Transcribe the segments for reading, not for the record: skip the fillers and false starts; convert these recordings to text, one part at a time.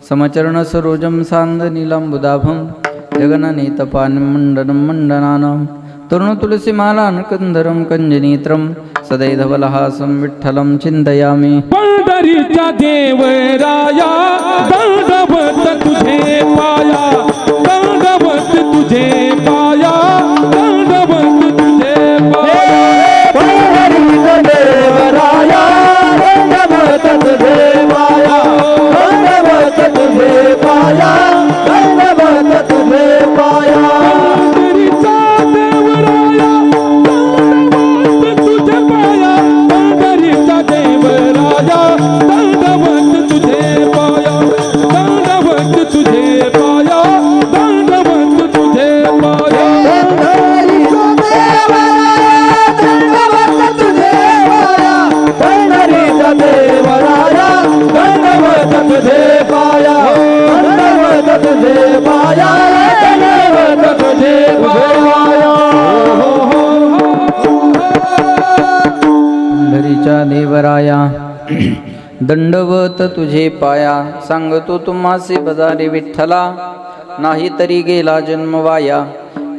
समचरण सरोजं सान्द नीलाम्बुदाभं जगननीतपानं मण्डनं मण्डनानां तरुणतुलसीमालानकन्दरं कञ्जनेत्रं सदैधवलहासं विठ्ठलं चिन्तयामि। पंढरीचा देवराया दंडवत तुझे पाया, दंडवत तुझे पाया, दंडवत तुझे पाया। पंढरीचा देवराया दंडवत तुझे पाया, दंडवत तुझे पाया, दंडवत तुझे पाया। पंढरीचा देवराया दंडवत तुझे पाया, दंडवत तुझे पाया, दंडवत तुझे पाया, दंडवत तुझे पाया। पंढरीचा देवराया दंडवत तुझे पाया, दंडवत तुझे पाया, दंडवत तुझे पाया। पंढरीच्या देवराया दंडवत तुझे पाया, सांगतो तुम्हासी बजारे विठ्ठला, नाही तरी गेला जन्म वाया।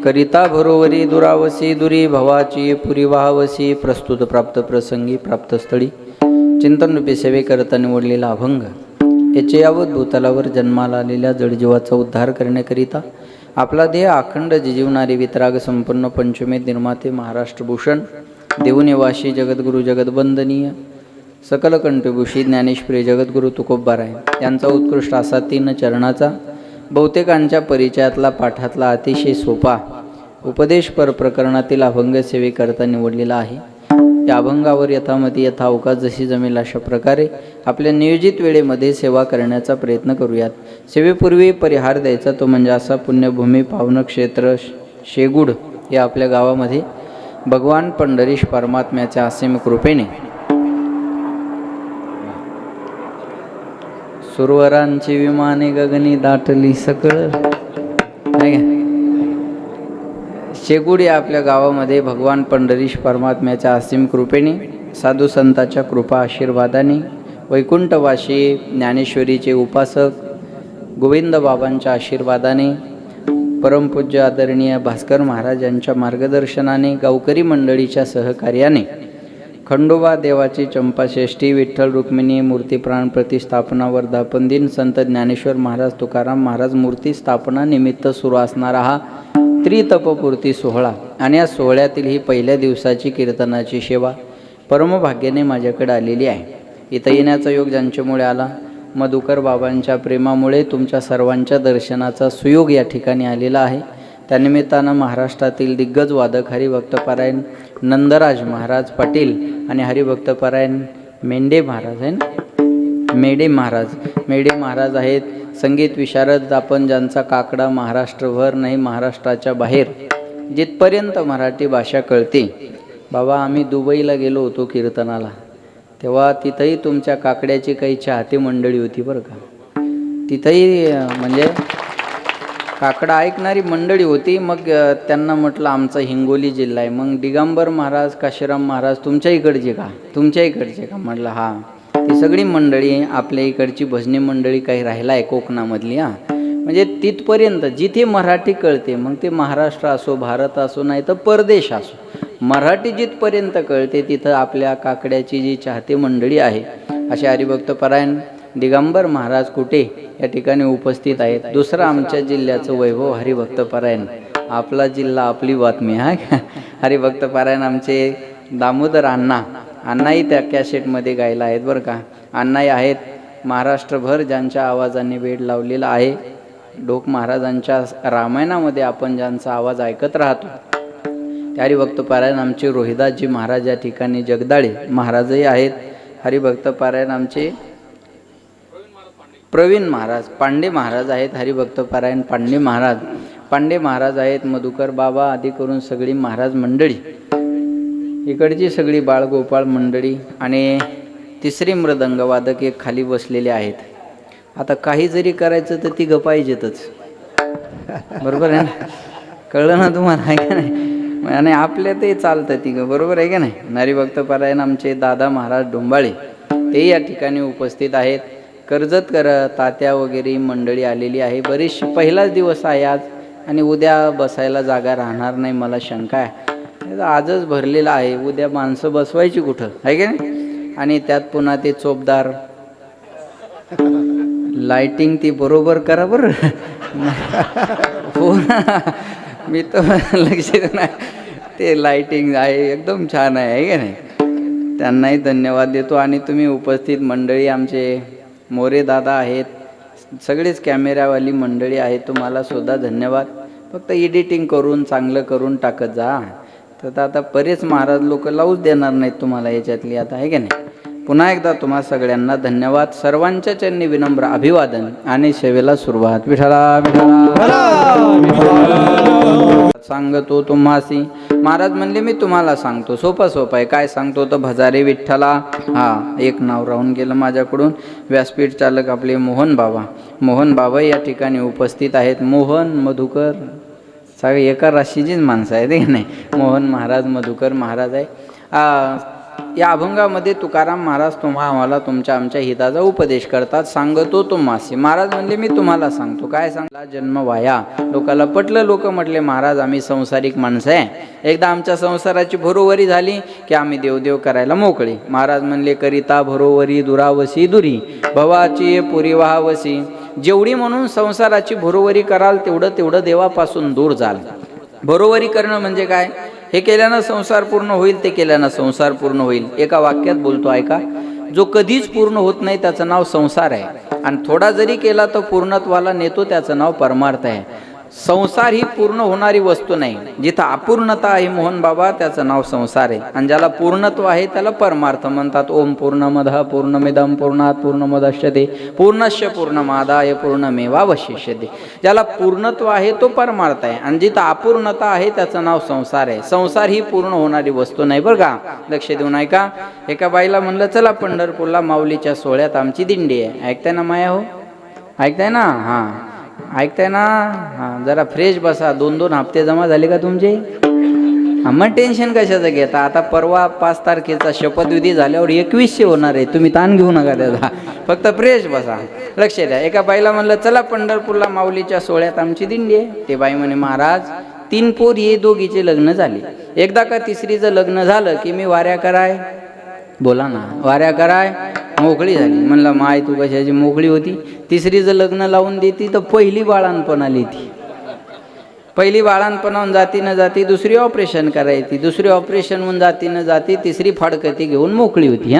करिता भरोवरी दुरावसी दुरी भवाची पुरी वाहवसी, प्रस्तुत प्राप्त प्रसंगी प्राप्त स्थळी चिंतन रूपी सेवे करता निवडलेला अभंग याचे यावत भूतलावर जन्माला आलेल्या जडजीवाचा उद्धार करण्याकरिता आपला देह अखंड जिजीवणारे वितराग संपन्न पंचमेध निर्माते महाराष्ट्रभूषण देवनिवासी जगद्गुरु जगदवंदनीय सकल कंठभूषी ज्ञानेश्वरी जगद्गुरु तुकोबाराय यांचा उत्कृष्ट असा 3 चरणाचा बहुतेकांच्या परिचयातला पाठातला अतिशय सोपा उपदेशपर प्रकरणातील अभंग सेवेकरता निवडलेला आहे। या अभंगावर यथामती यथावकाश जशी जमेल अशा प्रकारे आपल्या नियोजित वेळेमध्ये सेवा करण्याचा प्रयत्न करूयात। सेवेपूर्वी परिहार द्यायचा तो म्हणजे असा पुण्यभूमी पावन क्षेत्र शेगुड या आपल्या गावामध्ये भगवान पंढरीश परमात्म्याच्या असीम कृपेने सुरवरांची विमाने गगनी दाटली सकळ शेगुड या आपल्या गावामध्ये भगवान पंढरीश परमात्म्याच्या असीम कृपेने साधू संतांच्या कृपा आशीर्वादाने वैकुंठवासी ज्ञानेश्वरीचे उपासक गोविंद बाबांच्या आशीर्वादाने परमपूज्य आदरणीय भास्कर महाराज यांच्या मार्गदर्शनाने गावकरी मंडळीच्या सहकार्याने खंडोबा देवाची चंपाषष्ठी विठ्ठल रुक्मिणी मूर्ती प्राण प्रतिष्ठापना वर्धापन दिन संत ज्ञानेश्वर महाराज तुकाराम महाराज मूर्ती स्थापना निमित्त सुरू असणारा हा त्रितपपूर्ती सोहळा आणि या सोहळ्यातील ही पहिल्या दिवसाची कीर्तनाची सेवा परमभाग्याने माझ्याकडे आलेली आहे। इथं येण्याचा योग ज्यांच्यामुळे आला मधुकर बाबांच्या प्रेमामुळे तुमच्या सर्वांच्या दर्शनाचा सुयोग या ठिकाणी आलेला आहे। त्यानिमित्तानं महाराष्ट्रातील दिग्गज वादक हरिभक्तपरायण नंदराज महाराज पाटील आणि हरिभक्तपरायण मेंढे महाराज आहे ना मेढे महाराज आहेत। संगीत विशारद आपण ज्यांचा काकडा महाराष्ट्रभर नाही महाराष्ट्राच्या बाहेर जिथपर्यंत मराठी भाषा कळते। बाबा आम्ही दुबईला गेलो होतो कीर्तनाला तेव्हा तिथंही तुमच्या काकड्याची काही चाहती मंडळी होती बरं का। तिथंही म्हणजे काकडा ऐकणारी मंडळी होती। मग त्यांना म्हटलं आमचा हिंगोली जिल्हा आहे। मग दिगंबर महाराज काशीराम महाराज तुमच्या इकडचे का म्हटलं हां। ती सगळी मंडळी आपल्या इकडची भजनी मंडळी काही राहिला आहे कोकणामधली हां। म्हणजे तिथपर्यंत जिथे मराठी कळते मग ते महाराष्ट्र असो भारत असो नाही तर परदेश असो मराठी जिथपर्यंत कळते तिथं आपल्या काकड्याची जी चाहती मंडळी आहे असे हरिभक्तपरायण दिगंबर महाराज कुठे या ठिकाणी उपस्थित आहेत। दुसरं आमच्या जिल्ह्याचं वैभव हरिभक्तपरायण आपला जिल्हा आपली बातमी हा हरिभक्तपरायण आमचे दामोदर अण्णाही त्या कॅसेटमध्ये गायला आहेत बरं का। अण्णाही आहेत महाराष्ट्रभर ज्यांच्या आवाजाने वेड लावलेला आहे। डोक महाराजांच्या रामायणामध्ये आपण ज्यांचा आवाज ऐकत राहतो त्या हरिभक्तपरायण आमचे रोहिदासजी महाराज या ठिकाणी जगदाळे महाराजही आहेत। हरिभक्तपरायण आमचे प्रवीण महाराज पांडे महाराज आहेत। हरिभक्तपरायण पांडे महाराज आहेत। मधुकर बाबा आदी करून सगळी महाराज मंडळी इकडची सगळी बाळगोपाळ मंडळी आणि तिसरी मृदंगवादक एक खाली बसलेले आहेत। आता काही जरी करायचं तर ती पाहिजेतच बरोबर आहे ना। कळलं ना तुम्हाला आहे का नाही। आणि आपल्या ते चालतं ती बरोबर आहे का नाही। हरिभक्तपरायण आमचे दादा महाराज डोंबाळे ते या ठिकाणी उपस्थित आहेत। कर्जत तात्या वगैरे मंडळी आलेली आहे. बरीचशी पहिलाच दिवस आहे आज आणि उद्या बसायला जागा राहणार नाही मला शंका आहे. आजच भरलेला आहे, उद्या माणसं बसवायची कुठं आहे की नाही. आणि त्यात पुन्हा ते चोपदार लाइटिंग ती बरोबर करा बरं. हो ना, मी तर लक्ष नाही, ते लाइटिंग आहे एकदम छान आहे की नाही. त्यांनाही धन्यवाद देतो. आणि तुम्ही उपस्थित मंडळी आमचे मोरे दादा आहेत, सगळेच कॅमेरावाली मंडळी आहेत, तुम्हाला सुद्धा धन्यवाद. फक्त एडिटिंग करून चांगलं करून टाकत जा. तर आता बरेच महाराज लोक लावूच देणार नाहीत तुम्हाला याच्यातली आता आहे की नाही. पुन्हा एकदा तुम्हा सगळ्यांना धन्यवाद. सर्वांच्या चरणी विनम्र अभिवादन आणि सेवेला सुरुवात. विठ्ठला सांगतो तुम्हासी. महाराज म्हणले मी तुम्हाला सांगतो, सोपं आहे. काय सांगतो तर भजारे विठ्ठला. हा, एक नाव राहून गेलं माझ्याकडून. व्यासपीठ चालक आपले मोहन बाबा या ठिकाणी उपस्थित आहेत. मोहन मधुकर सगळे एका राशीचीच माणसं आहेत की नाही. मोहन महाराज मधुकर महाराज आहे. या अभंगामध्ये तुकाराम महाराज आम्हाला आमच्या हिताचा उपदेश करतात. सांगतो तुम्हासी. महाराज म्हणले मी तुम्हाला सांगतो. काय सांगला जन्म वाया. लोकाला पटलं. लोक म्हटले महाराज आम्ही संसारिक माणसं आहे, एकदा आमच्या संसाराची भरोवरी झाली की आम्ही देवदेव करायला मोकळे. महाराज म्हणले करिता भरोवरी दुरावसी दुरी भवाची पुरी वाहावसी. जेवढी म्हणून संसाराची भरोवरी कराल तेवढं देवापासून दूर जाल. भरोवरी करणं म्हणजे काय. हे केल्यानं संसार पूर्ण होईल, ते केल्यानं संसार पूर्ण होईल. एका वाक्यात बोलतो ऐका. जो कधीच पूर्ण होत नाही त्याचं नाव संसार आहे, आणि थोडा जरी केला तर पूर्णत्वाला नेतो त्याचं नाव परमार्थ आहे. संसार ही पूर्ण होणारी वस्तू नाही. जिथं अपूर्णता आहे मोहन बाबा त्याचं नाव संसार आहे, आणि ज्याला पूर्णत्व आहे त्याला परमार्थ म्हणतात. ओम पूर्णमदः पूर्णमिदं पूर्णात् पूर्णमुदच्यते पूर्णस्य पूर्णमादाय पूर्णमेवावशिष्यते. ज्याला पूर्णत्व आहे तो परमार्थ आहे, आणि जिथं अपूर्णता आहे त्याचं नाव संसार आहे. संसार ही पूर्ण होणारी वस्तू नाही बरं का. लक्ष देऊन ऐका. एका बाईला म्हणलं चला पंढरपूरला माऊलीच्या सोहळ्यात आमची दिंडी आहे. ऐकताय ना माया हो, ऐकताय ना. हां ऐकताय ना. हां जरा फ्रेश बसा. 2-2 हप्ते जमा झाले का तुमचे. मग टेन्शन कशाचं घेता. आता परवा 5 तारखेचा शपथविधी झाल्यावर 2100 होणार आहे. तुम्ही ताण घेऊ नका त्याचा, फक्त फ्रेश बसा. लक्ष द्या. एका बाईला म्हणलं चला पंढरपूरला माऊलीच्या सोहळ्यात आमची दिंडी आहे. ते बाई म्हणे महाराज 3 पोर ये, दोघीचे लग्न झाले. एकदा का तिसरीचं लग्न झालं की मी वाऱ्या कराय. बोला ना, वाऱ्या कराय मोकळी झाली. म्हणलं माय तू कशाची मोकळी होती. तिसरीचं लग्न लावून देती तर पहिली बाळांपण आली. ती पहिली बाळांपणाहून जाती न जाती दुसरी ऑपरेशन करायची, दुसरी ऑपरेशन होऊन जाती न जाती तिसरी फाडकती घेऊन मोकळी होती.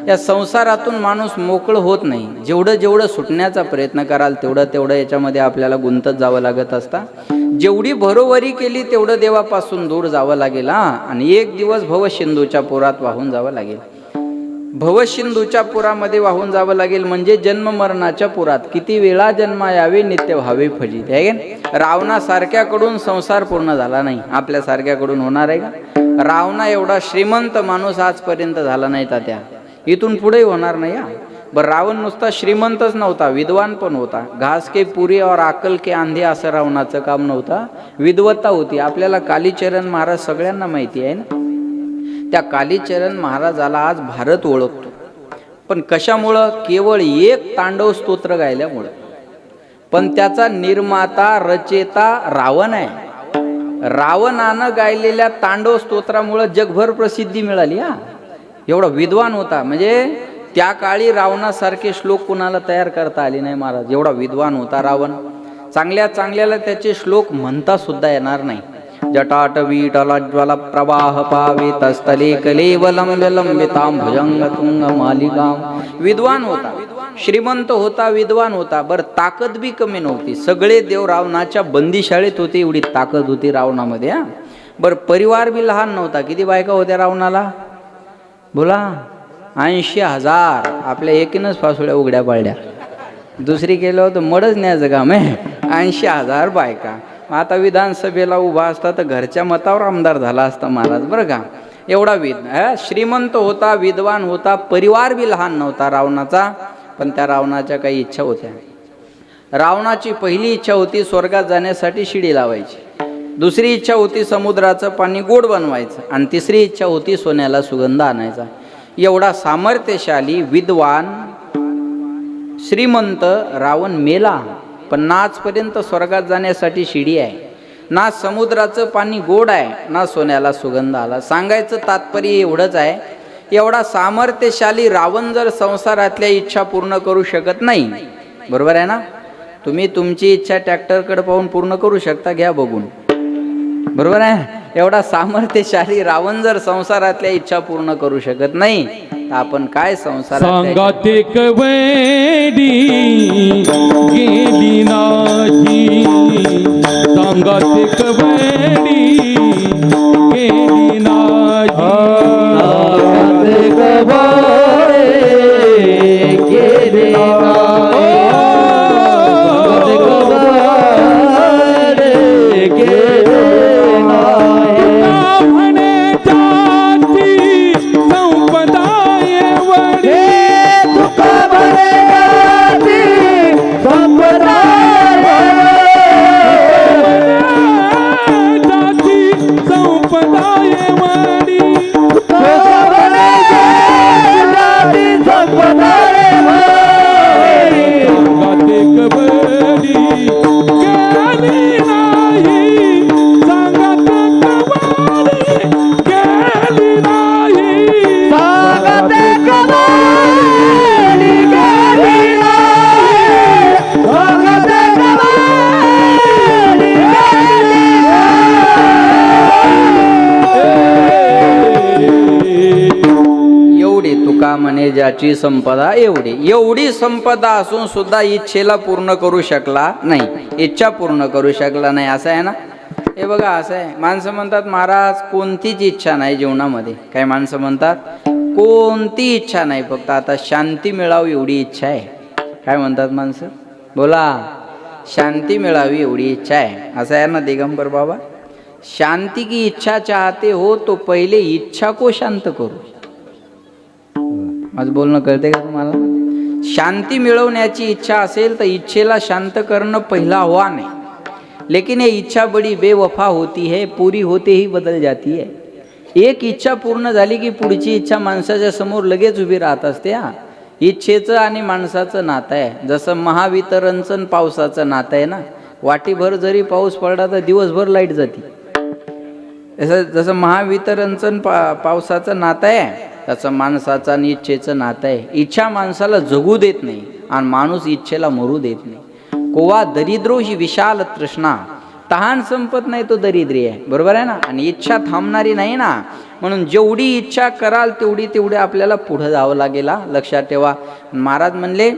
या संसारातून माणूस मोकळं होत नाही. जेवढं सुटण्याचा प्रयत्न कराल तेवढं याच्यामध्ये आपल्याला गुंतत जावं लागत असता. जेवढी भरोवरी केली तेवढं देवापासून दूर जावं लागेल. आणि एक दिवस भवसिंधूच्या पुरात वाहून जावं लागेल. भवसिंधूच्या पुरामध्ये वाहून जावं लागेल म्हणजे जन्म मरणाच्या पुरात. किती वेळा जन्मा यावे नित्य व्हावे फजित. आहे का. रावणासारख्याकडून संसार पूर्ण झाला नाही, आपल्यासारख्याकडून होणार आहे का. रावणा एवढा श्रीमंत माणूस आजपर्यंत झाला नाही तात्या, इथून पुढे होणार नाही. बरं रावण नुसता श्रीमंतच नव्हता, विद्वान पण होता. घास के पुरी और अकल के आंधे असं रावणाचं काम नव्हतं, विद्वत्ता होती. आपल्याला कालीचरण महाराज सगळ्यांना माहिती आहे ना. त्या कालीचरण महाराजाला आज भारत ओळखतो. पण कशामुळं. केवळ एक तांडव स्तोत्र गायल्यामुळं. पण त्याचा निर्माता रचेता रावण आहे. रावणानं गायलेल्या तांडव स्तोत्रामुळं जगभर प्रसिद्धी मिळाली. एवढा विद्वान होता. म्हणजे त्या काळी रावणासारखे श्लोक कुणाला तयार करता आले नाही महाराज. एवढा विद्वान होता रावण. चांगल्याला त्याचे श्लोक म्हणता सुद्धा येणार नाही. जटाटवीटलज्वल प्रवाह पावे तस्थले कलेवलम विलंबितां भुजंग तुंग मालिकां. विद्वान होता, श्रीमंत होता, विद्वान होता. बरं ताकद बी कमी नव्हती. सगळे देव रावणाच्या बंदीशाळेत होते, एवढी ताकद होती रावणामध्ये. बरं परिवार बी लहान नव्हता. किती बायका होत्या रावणाला बोला. 80,000. आपल्या एकीनच फासुड्या उघड्या पाळल्या. दुसरी केलं होतं मडच न्यायचं काम आहे. 80,000 बायका. आता विधानसभेला उभा असता तर घरच्या मतावर आमदार झाला असता महाराज बरं का. एवढा श्रीमंत होता, विद्वान होता. परिवार बी लहान नव्हता रावणाचा. पण त्या रावणाच्या काही इच्छा होत्या. रावणाची पहिली इच्छा होती स्वर्गात जाण्यासाठी शिडी लावायची. दुसरी इच्छा होती समुद्राचं पाणी गोड बनवायचं. आणि तिसरी इच्छा होती सोन्याला सुगंध आणायचा. एवढा सामर्थ्यशाली विद्वान श्रीमंत रावण मेला, पण आजपर्यंत स्वर्गात जाण्यासाठी शिडी आहे. ना समुद्राचं पाणी गोड आहे, ना सोन्याला सुगंध आला. सांगायचं तात्पर्य एवढंच आहे, एवढा सामर्थ्यशाली रावण जर संसारातल्या इच्छा पूर्ण करू शकत नाही, बरोबर आहे ना? तुम्ही तुमची इच्छा ट्रॅक्टरकडे पाहून पूर्ण करू शकता, घ्या बघून, बरोबर आहे? एवढा सामर्थ्यशाली रावण जर संसारातल्या इच्छा पूर्ण करू शकत नाही, तर आपण काय संसारात? सांगाते कवडी गेली नाही, सांगाते कवडी गेली नाही, सांगाते कवडी गेली नाही, सांगाते कवडी गेली नाही. म्हणे जाती संपदा एवढी, तुका म्हणे जाती संपदा जाती संपदा एवढी, जाती संपदा सांगाते कबड्डी गेली नाही, सांगाते कबड्डी गेली नाही, सांगाते कवडी गेली नाही, सांगाते कवडी गेली एवढी तुका म्हणे ज्याची संपदा एवढी. एवढी संपदा असून सुद्धा इच्छेला पूर्ण करू शकला नाही, इच्छा पूर्ण करू शकला नाही, असं आहे ना? हे बघा, असं आहे. माणसं म्हणतात महाराज कोणतीच इच्छा नाही जीवनामध्ये. काय माणसं म्हणतात? कोणती इच्छा नाही, फक्त आता शांती मिळावी एवढी इच्छा आहे. काय म्हणतात माणसं? बोला, शांती मिळावी एवढी इच्छा आहे, असं आहे ना दिगंबर बाबा? शांति की इच्छा चाहते हो तो पहिले इच्छा को शांत करो. माझं बोलणं कळते का तुम्हाला? शांती मिळवण्याची इच्छा असेल तर इच्छेला शांत करणं पहिला आव्हान आहे. लेकिन ये इच्छा बड़ी बेवफा होती है, पूरी होते ही बदल जाती है. एक इच्छा पूर्ण झाली की पुढची इच्छा माणसाच्या समोर लगेच उभी राहत असते. हा, इच्छेचं आणि माणसाचं नातं आहे. जसं महावितरणचं आणि पावसाचं नातं आहे ना. वाटीभर जरी पाऊस पडला तर दिवसभर लाईट जाते. जसं महावितरणचं आणि पावसाचं नातं आहे, त्याचं माणसाचं आणि इच्छेचं नातं आहे. इच्छा माणसाला जगू देत नाही आणि माणूस इच्छेला मरू देत नाही. कोवा दरिद्रो ही विशाल तृष्णा, तहान संपत नाही तो दरिद्री आहे, बरोबर आहे ना? आणि इच्छा थांबणारी नाही ना. म्हणून जेवढी इच्छा कराल तेवढे आपल्याला पुढे जावं लागेल. लक्षात ठेवा. महाराज म्हणले,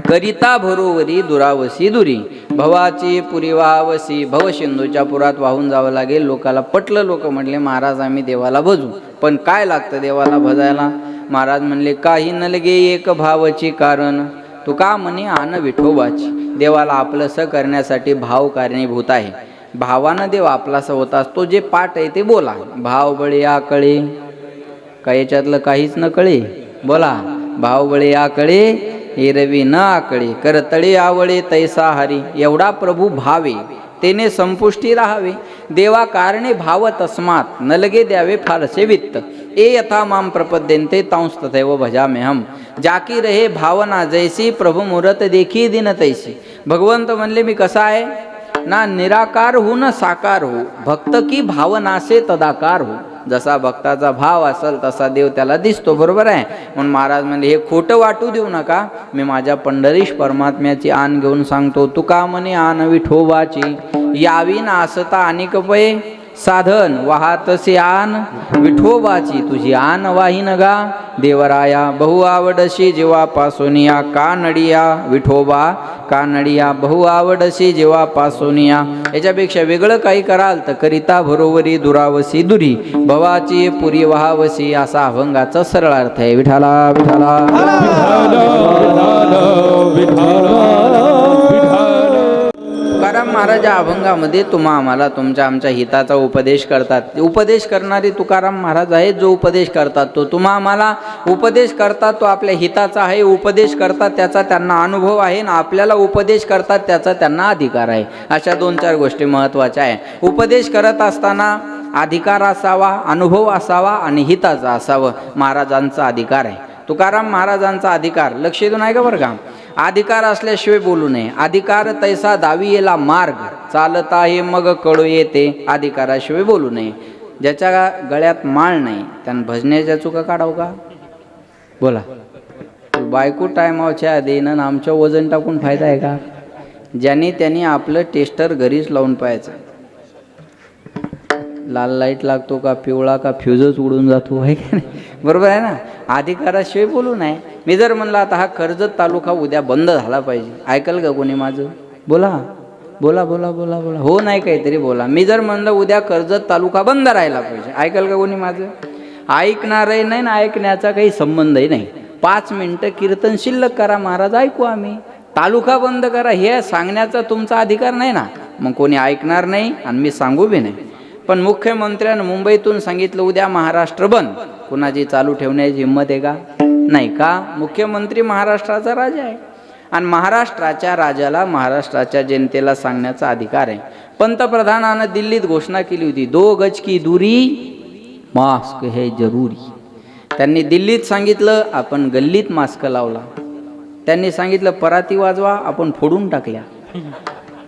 करिता भरोवरी दुरावसी दुरी, भवाची पुरी वावसी, भव सिंधूच्या पुरात वाहून जावं लागेल. लोकाला पटलं. लोक म्हणले महाराज आम्ही देवाला भजू, पण काय लागतं देवाला भजायला? महाराज म्हणले, काही न लगे एक भावाची कारण, तुका म्हणे आन विठोबाची. देवाला आपलंसं करण्यासाठी भाव कारणीभूत आहे. भावानं देव आपलासा होत असतो. जे पाठ आहे ते बोला. भाव बळे आकळे, का याच्यातलं काहीच न कळे? बोला, भाव बळे आकळे एरवी न आकळे, करतळे आवळे तैसा हरी. एवढा प्रभू भावे तेने संपुष्टी राहावे. देवा कारणे भाव तस्मात, न लगे द्यावे फारसे वित्त. ए यथा माम प्रपद्यन्ते तांस तथैव भजाम्यहम. जाकी रहे भावना जैसी, प्रभु मूरत देखी दिन तैसी. भगवंत म्हणले मी कसा आहे ना, निराकार हो न साकार हो, भक्त की भावना से तदाकार हो. जसा भक्ताचा भाव असेल तसा देव त्याला दिसतो, बरोबर आहे? म्हणून महाराज म्हणले, हे खोटं वाटू देऊ नका. मी माझ्या पंढरीश परमात्म्याची आण घेऊन सांगतो. तुका म्हणे आन विठोबाची, यावी ना असता अनेक पये, साधन वाहातसे आन विठोबाची. तुझी आन वाहीन गा देवराया, बहु आवडशी जेव्हापासूनिया, का नडिया विठोबा का नडिया, बहु आवडशी जेव्हापासूनिया. याच्यापेक्षा वेगळं काही कराल तर करिता भरोवरी दुरावसी दुरी, भवाची पुरी वाहावसी, असा अभंगाचा सरळ अर्थ आहे. विठाला विठाला तुकाराम महाराज या अभंगामध्ये तुम्हा आम्हाला तुमच्या आमच्या हिताचा उपदेश करतात. उपदेश करणारे तुकाराम महाराज आहेत. जो उपदेश करतात तो तुम्हा आम्हाला उपदेश करतात, तो आपल्या हिताचा आहे. उपदेश करतात त्याचा त्यांना अनुभव आहे, ना आपल्याला उपदेश करतात त्याचा त्यांना अधिकार आहे. अशा 2-4 गोष्टी महत्त्वाच्या आहे. उपदेश करत असताना अधिकार असावा, अनुभव असावा आणि हिताचा असावं. महाराजांचा अधिकार आहे. तुकाराम महाराजांचा अधिकार लक्ष देऊन आहे का बरं का? अधिकार असल्याशिवाय बोलू नये. अधिकार तैसा दावी येला मार्ग, चालता हे मग कळू येते, अधिकाराशिवाय बोलू नये. ज्याच्या गळ्यात माळ नाही त्यानं भजण्याच्या चुका काढावं का? बोला. बायको टायमावच्या आधीनं आमचं वजन टाकून फायदा आहे का? ज्यांनी त्यांनी आपलं टेस्टर घरीच लावून पाहायचं. लाल लाईट लागतो का पिवळा का फ्यूजच उडून जातो आहे का नाही? बरोबर आहे ना. अधिकाराशिवाय बोलू नये. मी जर म्हणलं आता हा कर्जत तालुका उद्या बंद झाला पाहिजे, ऐकल का कोणी माझं? बोला बोला बोला बोला बोला. हो नाही काहीतरी बोला. मी जर म्हणलं उद्या कर्जत तालुका बंद राहायला पाहिजे, ऐकल का कोणी माझं? ऐकणारही नाही ना ऐकण्याचा काही संबंधही नाही. 5 मिनिटं कीर्तन शिल्लक करा महाराज, ऐकू आम्ही. तालुका बंद करा हे सांगण्याचा तुमचा अधिकार नाही ना. मग कोणी ऐकणार नाही आणि मी सांगू बी नाही. पण मुख्यमंत्र्यानं मुंबईतून सांगितलं उद्या महाराष्ट्र बंद, कुणाची चालू ठेवण्याची हिंमत आहे का? नाही का? मुख्यमंत्री महाराष्ट्राचा राजा आहे आणि महाराष्ट्राच्या राजाला महाराष्ट्राच्या जनतेला सांगण्याचा अधिकार आहे. पंतप्रधानानं दिल्लीत घोषणा केली होती 2 गज की दूरी, मास्क है जरूरी. त्यांनी दिल्लीत सांगितलं, आपण गल्लीत मास्क लावला. त्यांनी सांगितलं पराती वाजवा, आपण फोडून टाकल्या.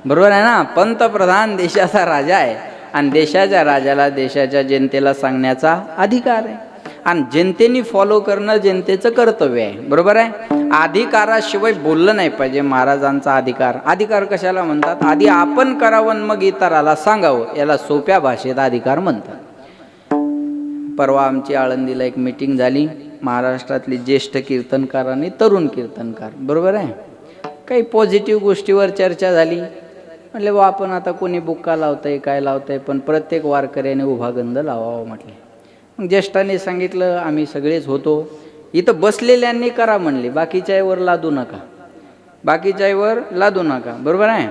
बरोबर आहे ना. पंतप्रधान देशाचा राजा आहे आणि देशाच्या राजाला देशाच्या जनतेला सांगण्याचा अधिकार आहे आणि जनतेने फॉलो करणं जनतेचं कर्तव्य आहे. बरोबर आहे. अधिकाराशिवाय बोललं नाही पाहिजे. महाराजांचा अधिकार. अधिकार कशाला म्हणतात? आधी आपण करावं मग इतराला सांगावं, याला सोप्या भाषेत अधिकार म्हणतात. परवा आमची आळंदीला एक मीटिंग झाली, महाराष्ट्रातली ज्येष्ठ कीर्तनकार आणि तरुण कीर्तनकार. बरोबर आहे. काही पॉझिटिव्ह गोष्टीवर चर्चा झाली. म्हटले बा आपण आता कोणी बुक्का लावतंय काय लावतंय, पण प्रत्येक वारकऱ्याने उभा गंध लावावा म्हटले. मग ज्येष्ठांनी सांगितलं आम्ही सगळेच होतो, इथं बसलेल्यांनी करा म्हणले, बाकीच्यावर लादू नका, बाकीच्यावर लादू नका. बरोबर आहे.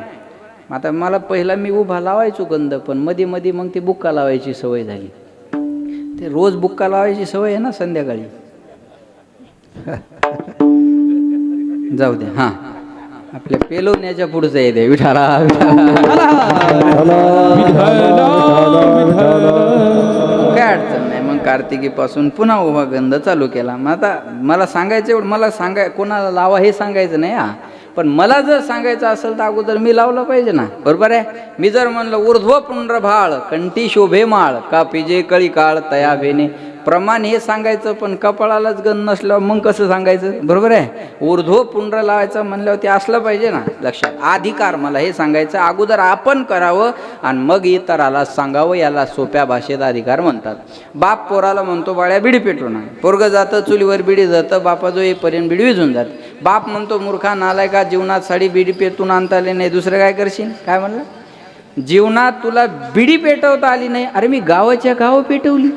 आता मला पहिला मी उभा लावायचो गंध, पण मध्ये मध्ये मग ती बुक्का लावायची सवय झाली. ते रोज बुक्का लावायची सवय आहे ना संध्याकाळी. जाऊ द्या. हां, आपल्या पेलवण्याच्या पुढचं येते विठाला काय अडचण नाही. मग कार्तिकीपासून पुन्हा उभा गंध चालू केला. मग आता मला सांगायचं एवढं, मला कोणाला लावा हे सांगायचं नाही हा, पण मला जर सांगायचं असेल तर अगोदर मी लावलं पाहिजे ना. बरोबर आहे. मी जर म्हणलं ऊर्ध्व पुंड्र भाळ कंठी शोभे माळ, का पिजे कळी काळ तया भेने, प्रमाण हे सांगायचं, पण कपाळालाच गंध नसल्यावर मग कसं सांगायचं? बरोबर आहे. ऊर्ध्व पुंड्र लावायचं म्हणल्यावर ते असलं पाहिजे ना. लक्षात. अधिकार मला हे सांगायचं अगोदर आपण करावं आणि मग इतराला सांगावं, याला सोप्या भाषेत अधिकार म्हणतात. बाप पोराला म्हणतो बाळ्या बिडी पेटून आण, पोरगं जातं चुलीवर बिडी जातं, बापाजो येईपर्यंत बिडी विझून जात. बाप म्हणतो मूर्खा नालायका, जीवनात साडी बिडी पेटून आणता आली नाही, दुसरं काय करशील? काय म्हणलं? जीवनात तुला बिडी पेटवता आली नाही, अरे मी गावाच्या गाव पेटवली.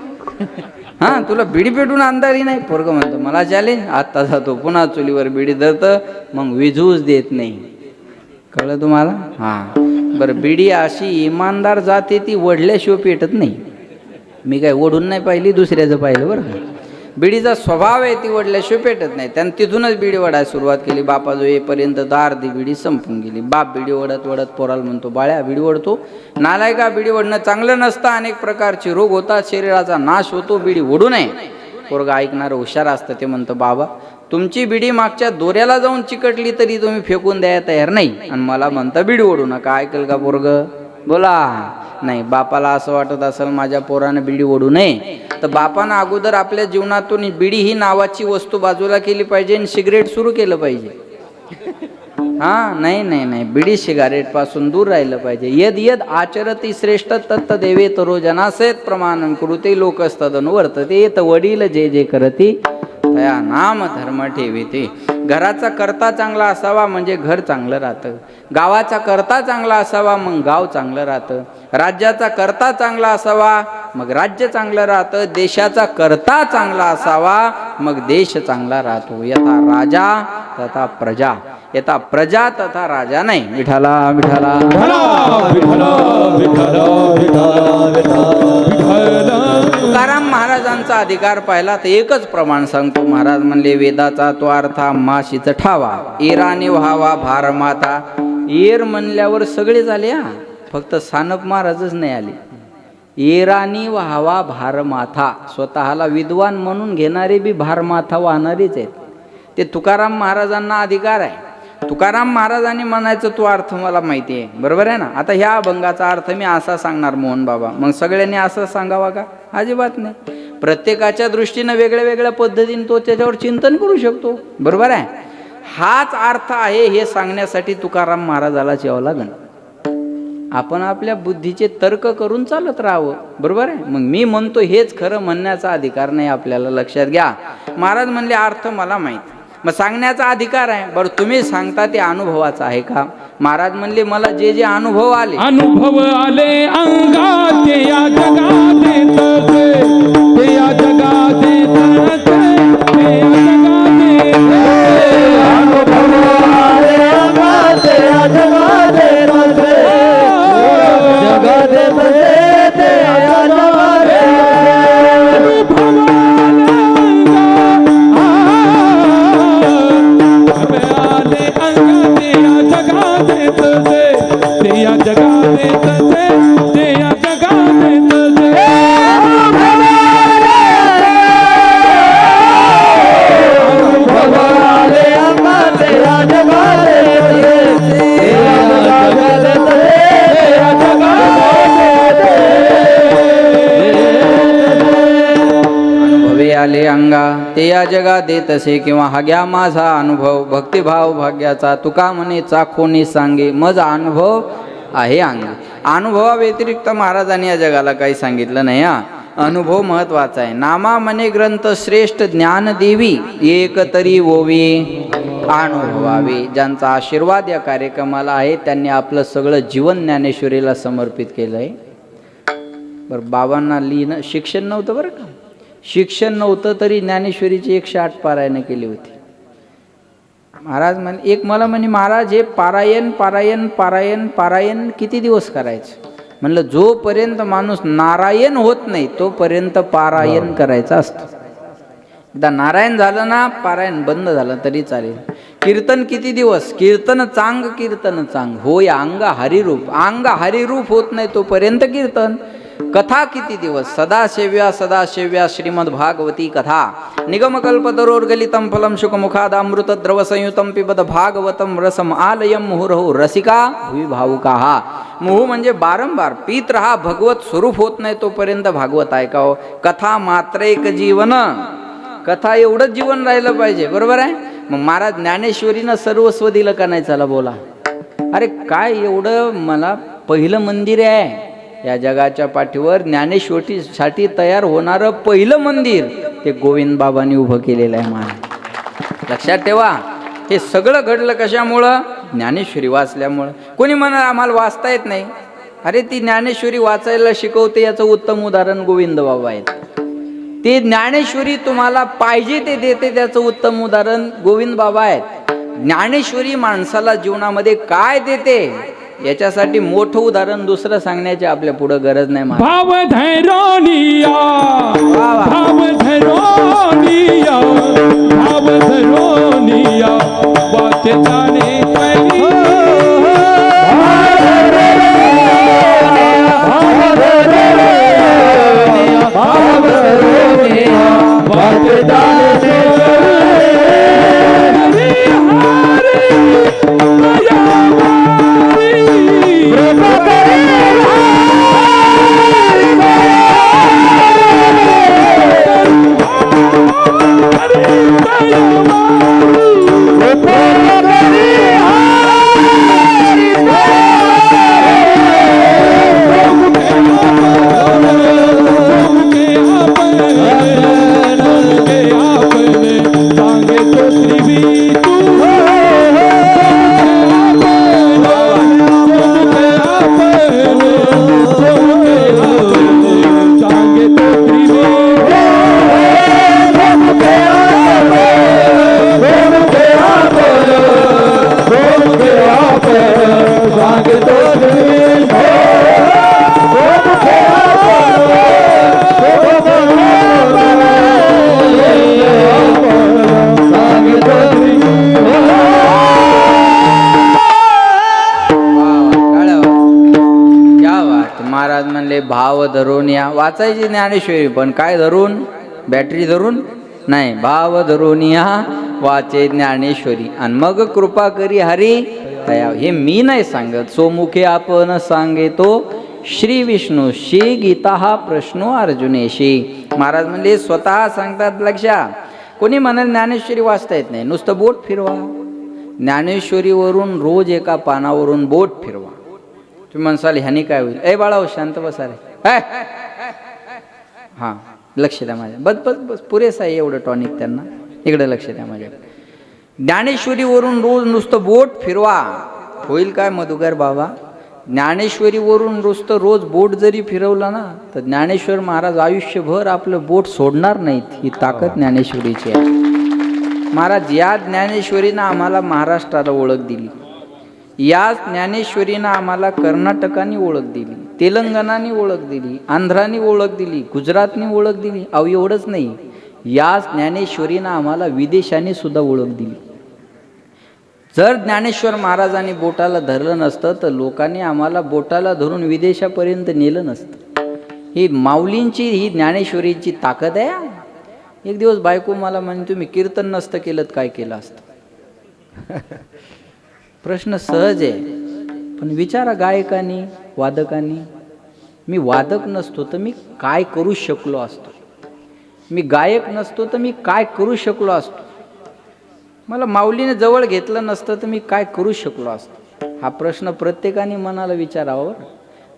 हां, तुला बिडी पेटून आणताली नाही. पोरगं म्हणतो मला चॅलेंज, आत्ता जातो पुन्हा चुलीवर बिडी धरतं, मग विझूच देत नाही. कळलं तुम्हाला? हां, बरं. बिडी अशी इमानदार जाते, ती वडल्याशिवाय पेटत नाही. मी काय ओढून नाही पाहिली, दुसऱ्याचं पाहिलं बरं का. बिडीचा स्वभाव आहे, ती वडल्याशिवाय पेटत नाही. त्यानं तिथूनच बिडी वडायला सुरुवात केली. बापाजो येईपर्यंत अर्धी बिडी संपून गेली. बाप बिडी ओढत ओढत पोराला म्हणतो बाळ्या बिडी ओढतो, नालायका बिडी ओढणं चांगलं नसतं, अनेक प्रकारचे रोग होतात, शरीराचा नाश होतो, बिडी ओढू नये. पोरगा ऐकणारं हुशार असतं. ते म्हणतं बाबा तुमची बिडी मागच्या दोऱ्याला जाऊन चिकटली तरी तुम्ही फेकून द्यायला तयार नाही आणि मला म्हणता बिडी ओढू नका. ऐकल का पोरगं? बोला. नाही. बापाला असं वाटत असेल माझ्या पोरानं बिडी ओढू नये, तर बापानं अगोदर आपल्या जीवनातून बिडी ही नावाची वस्तू बाजूला केली पाहिजे आणि सिगरेट सुरू केलं पाहिजे. हां, नाही नाही नाही, बिडी सिगारेट पासून दूर राहिलं पाहिजे. यद यद आचरती श्रेष्ठ तत्त देवे तरो जनासेत प्रमाणं कुरुते लोकस्तदनु वर्तते, येत वडील जे जे करती तया नाम धर्म ठेविते. घराचा करता चांगला असावा म्हणजे घर चांगलं राहतं. गावाचा करता चांगला असावा मग गाव चांगलं राहतं. राज्याचा करता चांगला असावा मग राज्य चांगलं राहतं. देशाचा करता चांगला असावा मग देश चांगला राहतो. यथा राजा तथा प्रजा, यथा प्रजा तथा राजा नाही. विठाला विठाला तुकाराम महाराजांचा अधिकार पाहिला तर एकच प्रमाण सांगतो. महाराज म्हणले वेदाचा तो अर्था माशीच ठावा, एराने व्हावा भार माता. येर म्हणल्यावर सगळे झाले हा, फक्त सानप महाराजच नाही आले. एरानी व्हावा भार माथा, स्वतःला विद्वान म्हणून घेणारे बी भार माथा वाहणारेच आहेत. ते तुकाराम महाराजांना अधिकार आहे. तुकाराम महाराजांनी म्हणायचं तो अर्थ मला माहिती आहे, बरोबर आहे ना. आता ह्या अभंगाचा अर्थ मी असा सांगणार मोहन बाबा, मग सगळ्यांनी असं सांगावा का? अजिबात नाही. प्रत्येकाच्या दृष्टीनं वेगळ्या वेगळ्या पद्धतीने तो त्याच्यावर चिंतन करू शकतो, बरोबर आहे. हाच अर्थ आहे हे सांगण्यासाठी तुकाराम महाराजालाच यावं लागेल. आपण आपल्या बुद्धीचे तर्क करून चालत राहावं, बरोबर आहे. मग मी म्हणतो हेच खरं म्हणण्याचा अधिकार नाही आपल्याला, लक्षात घ्या. महाराज म्हणले अर्थ मला माहिती, मग सांगण्याचा अधिकार आहे. बरं तुम्ही सांगता ते अनुभवाचा आहे का? महाराज म्हणले मला जे जे अनुभव आले अंगात या जगात येतसे, ते या जगात येतसे, ते या जगात येतसे. अनुभव आले अंगात या जगात येतसे, जगात येतसे, ते या जगात आले अंगा ते या जगा देत असे, किंवा हा घ्या माझा अनुभव भक्तिभाव भाग्याचा, तुका म्हणे चाखोनी सांगे मज अनुभव आहे अंग. अनुभवा व्यतिरिक्त महाराजांनी या जगाला काही सांगितलं नाही. हा अनुभव महत्वाचा आहे. नामा म्हणे ग्रंथ श्रेष्ठ ज्ञान देवी, एक तरी ओवी अनुभवावे. ज्यांचा आशीर्वाद या कार्यक्रमाला आहे त्यांनी आपलं सगळं जीवन ज्ञानेश्वरीला समर्पित केलं आहे. बरं बाबांना लिहिणं शिक्षण नव्हतं, बरं का, शिक्षण नव्हतं तरी ज्ञानेश्वरीची 108 पारायणं केली होती. महाराज म्हणे एक मला म्हणे महाराज हे पारायण पारायण पारायण पारायण किती दिवस करायचं? म्हणलं जोपर्यंत माणूस नारायण होत नाही तोपर्यंत पारायण करायचं असतं. एकदा नारायण झालं ना पारायण बंद झालं तरी चालेल. कीर्तन किती दिवस? कीर्तन चांग होय अंग हरिरूप. अंग हरिरूप होत नाही तोपर्यंत कीर्तन. कथा किती दिवस? सदासेव्या श्रीमद भागवती कथा. निगमकल्पतरोर्गलितं फलं शुकमुखादामृत द्रव संयुतं पिबद भागवतं रसम आलयं मुहुर्हो रसिका भुवि भावुकाः. मुहू म्हणजे बारंबार पीत रहा. भगवत स्वरूप होत नाही तोपर्यंत भागवत ऐकावं. कथा मात्र एक जीवन. कथा एवढंच जीवन राहिलं पाहिजे, बरोबर आहे. मग महाराज ज्ञानेश्वरीनं सर्वस्व दिलं का नाही? चला बोला. अरे काय एवढं मला पहिलं मंदिर आहे या जगाच्या पाठीवर, ज्ञानेश्वरीसाठी तयार होणारं पहिलं मंदिर ते गोविंद बाबांनी उभं केलेलं आहे. महाराज लक्षात ठेवा. हे सगळं घडलं कशामुळं? ज्ञानेश्वरी वाचल्यामुळं. कोणी म्हणा आम्हाला वाचता येत नाही. अरे ती ज्ञानेश्वरी वाचायला शिकवते याचं उत्तम उदाहरण गोविंद बाबा आहेत. ती ज्ञानेश्वरी तुम्हाला पाहिजे ते देते त्याचं उत्तम उदाहरण गोविंद बाबा आहेत. ज्ञानेश्वरी माणसाला जीवनामध्ये काय देते याच्यासाठी मोठं उदाहरण दुसरं सांगण्याची आपल्या पुढे गरज नाही. भाव धैर्योनिया, भाव धैर्योनिया, भाव धैर्योनिया, वाचे जाणे परी. भाव धरून या वाचायची ज्ञानेश्वरी, पण काय धरून? बॅटरी धरून नाही. भाव धरून या वाचे ज्ञानेश्वरी आणि मग कृपा करी हरी दया. हे मी नाही सांगत, सोमुखे आपण सांगेतो श्री विष्णू श्री गीता हा प्रश्नो अर्जुनेशी. महाराज म्हणले स्वतः सांगतात. लक्षा कोणी म्हणाल ज्ञानेश्वरी वाचता येत नाही, नुसतं बोट फिरवा. ज्ञानेश्वरीवरून रोज एका पानावरून बोट फिरवा. तुम्ही म्हणसाल ह्यानी काय होईल? ए बाळा शांत बसा रे. हां लक्ष द्या माझ्या. बस बस बस पुरेसा आहे एवढं टॉनिक त्यांना. इकडे लक्ष द्या माझ्या. ज्ञानेश्वरीवरून रोज नुसतं बोट फिरवा. होईल काय मधुकर बाबा? ज्ञानेश्वरीवरून नुसतं रोज बोट जरी फिरवलं ना तर ज्ञानेश्वर महाराज आयुष्यभर आपलं बोट सोडणार नाहीत. ही ताकद ज्ञानेश्वरीची आहे. महाराज या ज्ञानेश्वरीनं आम्हाला महाराष्ट्राला ओळख दिली. या ज्ञानेश्वरीनं आम्हाला कर्नाटकाने ओळख दिली, तेलंगणाने ओळख दिली, आंध्राने ओळख दिली, गुजरातने ओळख दिली. अहो एवढंच नाही, या ज्ञानेश्वरीनं आम्हाला विदेशाने सुद्धा ओळख दिली. जर ज्ञानेश्वर महाराजांनी बोटाला धरलं नसतं तर लोकांनी आम्हाला बोटाला धरून विदेशापर्यंत नेलं नसतं. ही माऊलींची ही ज्ञानेश्वरीची ताकद आहे. एक दिवस बायको मला म्हणे तुम्ही कीर्तन नसतं केलं काय केलं असतं? प्रश्न सहज आहे, पण विचारा गायकांनी वादकांनी. मी वादक नसतो तर मी काय करू शकलो असतो? मी गायक नसतो तर मी काय करू शकलो असतो? मला माऊलीने जवळ घेतलं नसतं तर मी काय करू शकलो असतो? हा प्रश्न प्रत्येकाने मनाला विचारावा.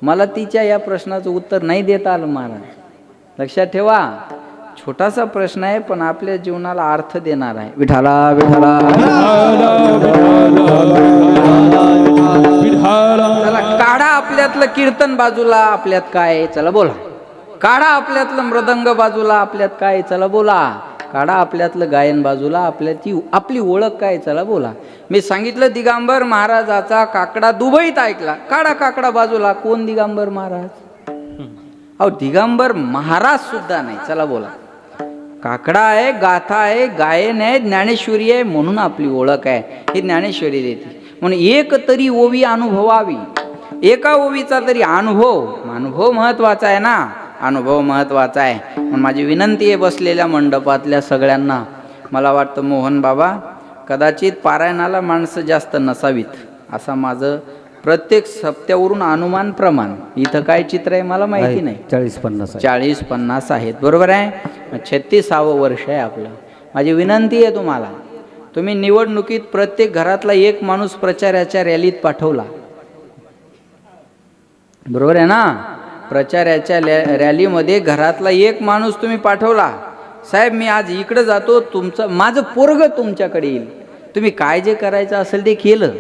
मला तिच्या या प्रश्नाचं उत्तर नाही देता आलं महाराज. लक्षात ठेवा, छोटासा प्रश्न आहे पण आपल्या जीवनाला अर्थ देणार आहे. विठाला विठाला. चला काढा आपल्यातलं कीर्तन बाजूला, आपल्यात काय? चला बोला. काढा आपल्यातलं मृदंग बाजूला, आपल्यात काय? चला बोला. काढा आपल्यातलं गायन बाजूला, आपल्याची आपली ओळख काय? चला बोला. मी सांगितलं दिगंबर महाराजाचा काकडा दुबईत ऐकला. काढा काकडा बाजूला. कोण दिगंबर महाराज? अहो दिगंबर महाराज सुद्धा नाही. चला बोला. काकडा आहे, गाथा आहे, गायन आहे, ज्ञानेश्वरी आहे, म्हणून आपली ओळख आहे. ही ज्ञानेश्वरी देते. म्हणून एक तरी ओवी अनुभवावी. एका ओवीचा तरी अनुभव महत्वाचा आहे ना. अनुभव महत्वाचा आहे. म्हणून माझी विनंती आहे बसलेल्या मंडपातल्या सगळ्यांना. मला वाटतं मोहन बाबा कदाचित पारायणाला माणसं जास्त नसावीत असा माझं प्रत्येक सप्त्यावरून अनुमान प्रमाण. इथं काय चित्र आहे मला माहिती नाही. 40-50 आहेत. बरोबर आहे. 36वं वर्ष आहे आपलं. माझी विनंती आहे तुम्हाला, तुम्ही निवडणुकीत प्रत्येक घरातला एक माणूस प्रचाराच्या रॅलीत पाठवला. बरोबर आहे ना? प्रचाराच्या रॅलीमध्ये घरातला एक माणूस तुम्ही पाठवला. साहेब मी आज इकडे जातो, तुमचं माझं पोरग तुमच्याकडे येईल. तुम्ही काय जे करायचं असेल ते केलं.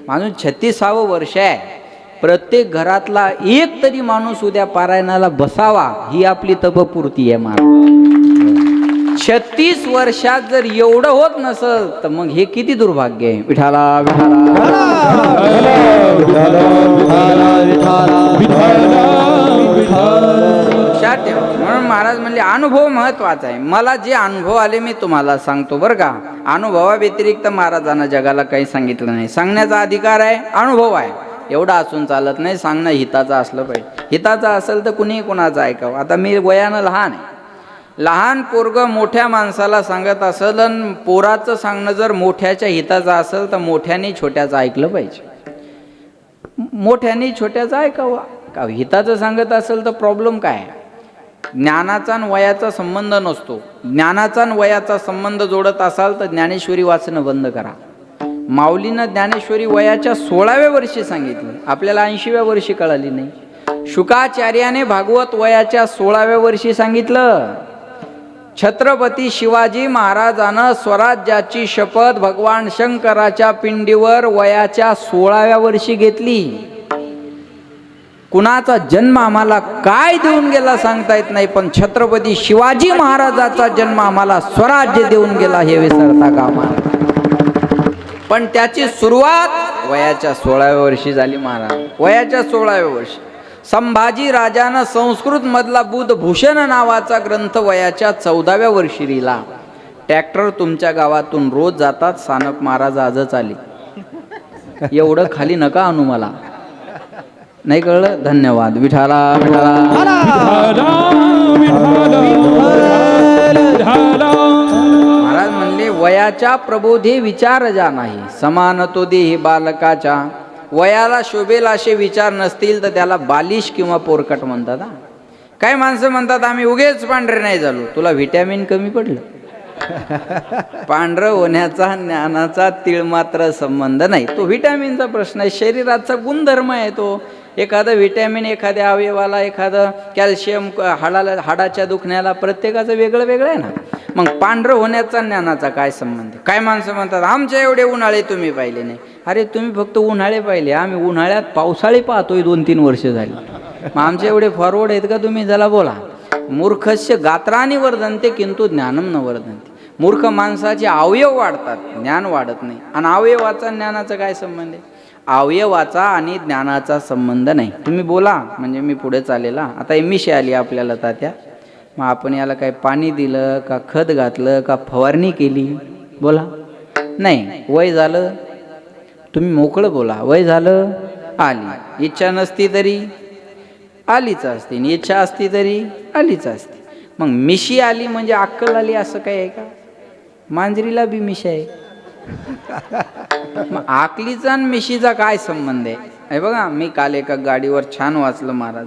माणूस 36वं वर्ष आहे. प्रत्येक घरातला एक तरी माणूस उद्या पारायणाला बसावा ही आपली तपपूर्ती आहे महाराज. 36 वर्षात जर एवढं होत नसल तर मग हे किती दुर्भाग्य आहे. विठाला म्हणून महाराज म्हणले अनुभव महत्वाचा आहे. मला जे अनुभव आले मी तुम्हाला सांगतो बरं का. अनुभवा व्यतिरिक्त महाराजांना जगाला काही सांगितलं नाही. सांगण्याचा अधिकार आहे, अनुभव आहे. एवढं असून चालत नाही. सांगणं हिताचं असलं पाहिजे. हिताचं असेल तर कुणीही कुणाचं ऐकावं. आता मी वयानं लहान आहे. लहान पोरग मोठ्या माणसाला सांगत असेल आणि पोराचं सांगणं जर मोठ्याच्या हिताचं असेल तर मोठ्याने छोट्याचं ऐकलं पाहिजे. मोठ्याने छोट्याचं ऐकावं. का हिताचं सांगत असेल तर प्रॉब्लेम काय? ज्ञानाचा आणि वयाचा संबंध नसतो. ज्ञानाचा आणि वयाचा संबंध जोडत असाल तर ज्ञानेश्वरी वाचणं बंद करा. माऊलीनं ज्ञानेश्वरी वयाच्या 16व्या वर्षी सांगितली. आपल्याला 80व्या वर्षी कळाली नाही. शुकाचार्याने भागवत वयाच्या 16व्या वर्षी सांगितलं. छत्रपती शिवाजी महाराजानं स्वराज्याची शपथ भगवान शंकराच्या पिंडीवर वयाच्या 16व्या वर्षी घेतली. कुणाचा जन्म आम्हाला काय देऊन गेला सांगता येत नाही, पण छत्रपती शिवाजी महाराजाचा जन्म आम्हाला स्वराज्य देऊन गेला हे विसरता कामा. पण त्याची सुरुवात वयाच्या 16व्या वर्षी झाली. महाराज वयाच्या 16व्या वर्षी. संभाजी राजानं संस्कृत मधला बुधभूषण नावाचा ग्रंथ वयाच्या 14व्या वर्षी लिहिला. ट्रॅक्टर तुमच्या गावातून रोज जातात. सानप महाराज आजच आले. एवढं खाली नका आणू मला. नाही कळलं? धन्यवाद. विठाला महाराज म्हणले वयाच्या प्रबोधे विचार जा नाही, समान तो देही बालकाच्या. वयाला शोभेल असे विचार नसतील तर त्याला बालिश किंवा पोरकट म्हणतात. हा, काय माणसं म्हणतात आम्ही उगेच पांढरे नाही झालो. तुला व्हिटॅमिन कमी पडलं. पांढरं होण्याचा ज्ञानाचा तीळ मात्र संबंध नाही. तो व्हिटॅमिनचा प्रश्न आहे, शरीराचा गुणधर्म आहे तो. एखादं व्हिटॅमिन एखाद्या अवयवाला, एखादं कॅल्शियम हाडाच्या दुखण्याला, प्रत्येकाचं वेगळं वेगळं आहे ना. मग पांढरं होण्याचा ज्ञानाचा काय संबंध? काय माणसं म्हणतात आमच्या एवढे उन्हाळे तुम्ही पाहिले नाही. अरे तुम्ही फक्त उन्हाळे पाहिले, आम्ही उन्हाळ्यात पावसाळे पाहतोय 2-3 वर्ष झाली. मग आमचे एवढे फॉरवर्ड आहेत का तुम्ही? जरा बोला. मूर्खस्य गात्रानी वर्धनते किंतु ज्ञानम न वर्धनते. मूर्ख माणसाचे अवयव वाढतात, ज्ञान वाढत नाही. आणि अवयवाचा ज्ञानाचा काय संबंध आहे? अवयवाचा आणि ज्ञानाचा संबंध नाही. तुम्ही बोला म्हणजे मी पुढे चालेल. आता मिशी आली आपल्याला तात्या, मग आपण याला काय पाणी दिलं का, खत घातलं का, फवारणी केली? बोला. नाही. वय झालं, तुम्ही मोकळं बोला. वय झालं, आली. इच्छा नसती तरी आलीच असते, इच्छा असती तरी आलीच असते. मग मिशी आली म्हणजे अक्कल आली असं काय आहे का? मांजरीला बी मिशी आहे. मग आकलीचा आणि मिशीचा काय संबंध आहे? हे बघा, मी काल एका गाडीवर छान वाचलं महाराज,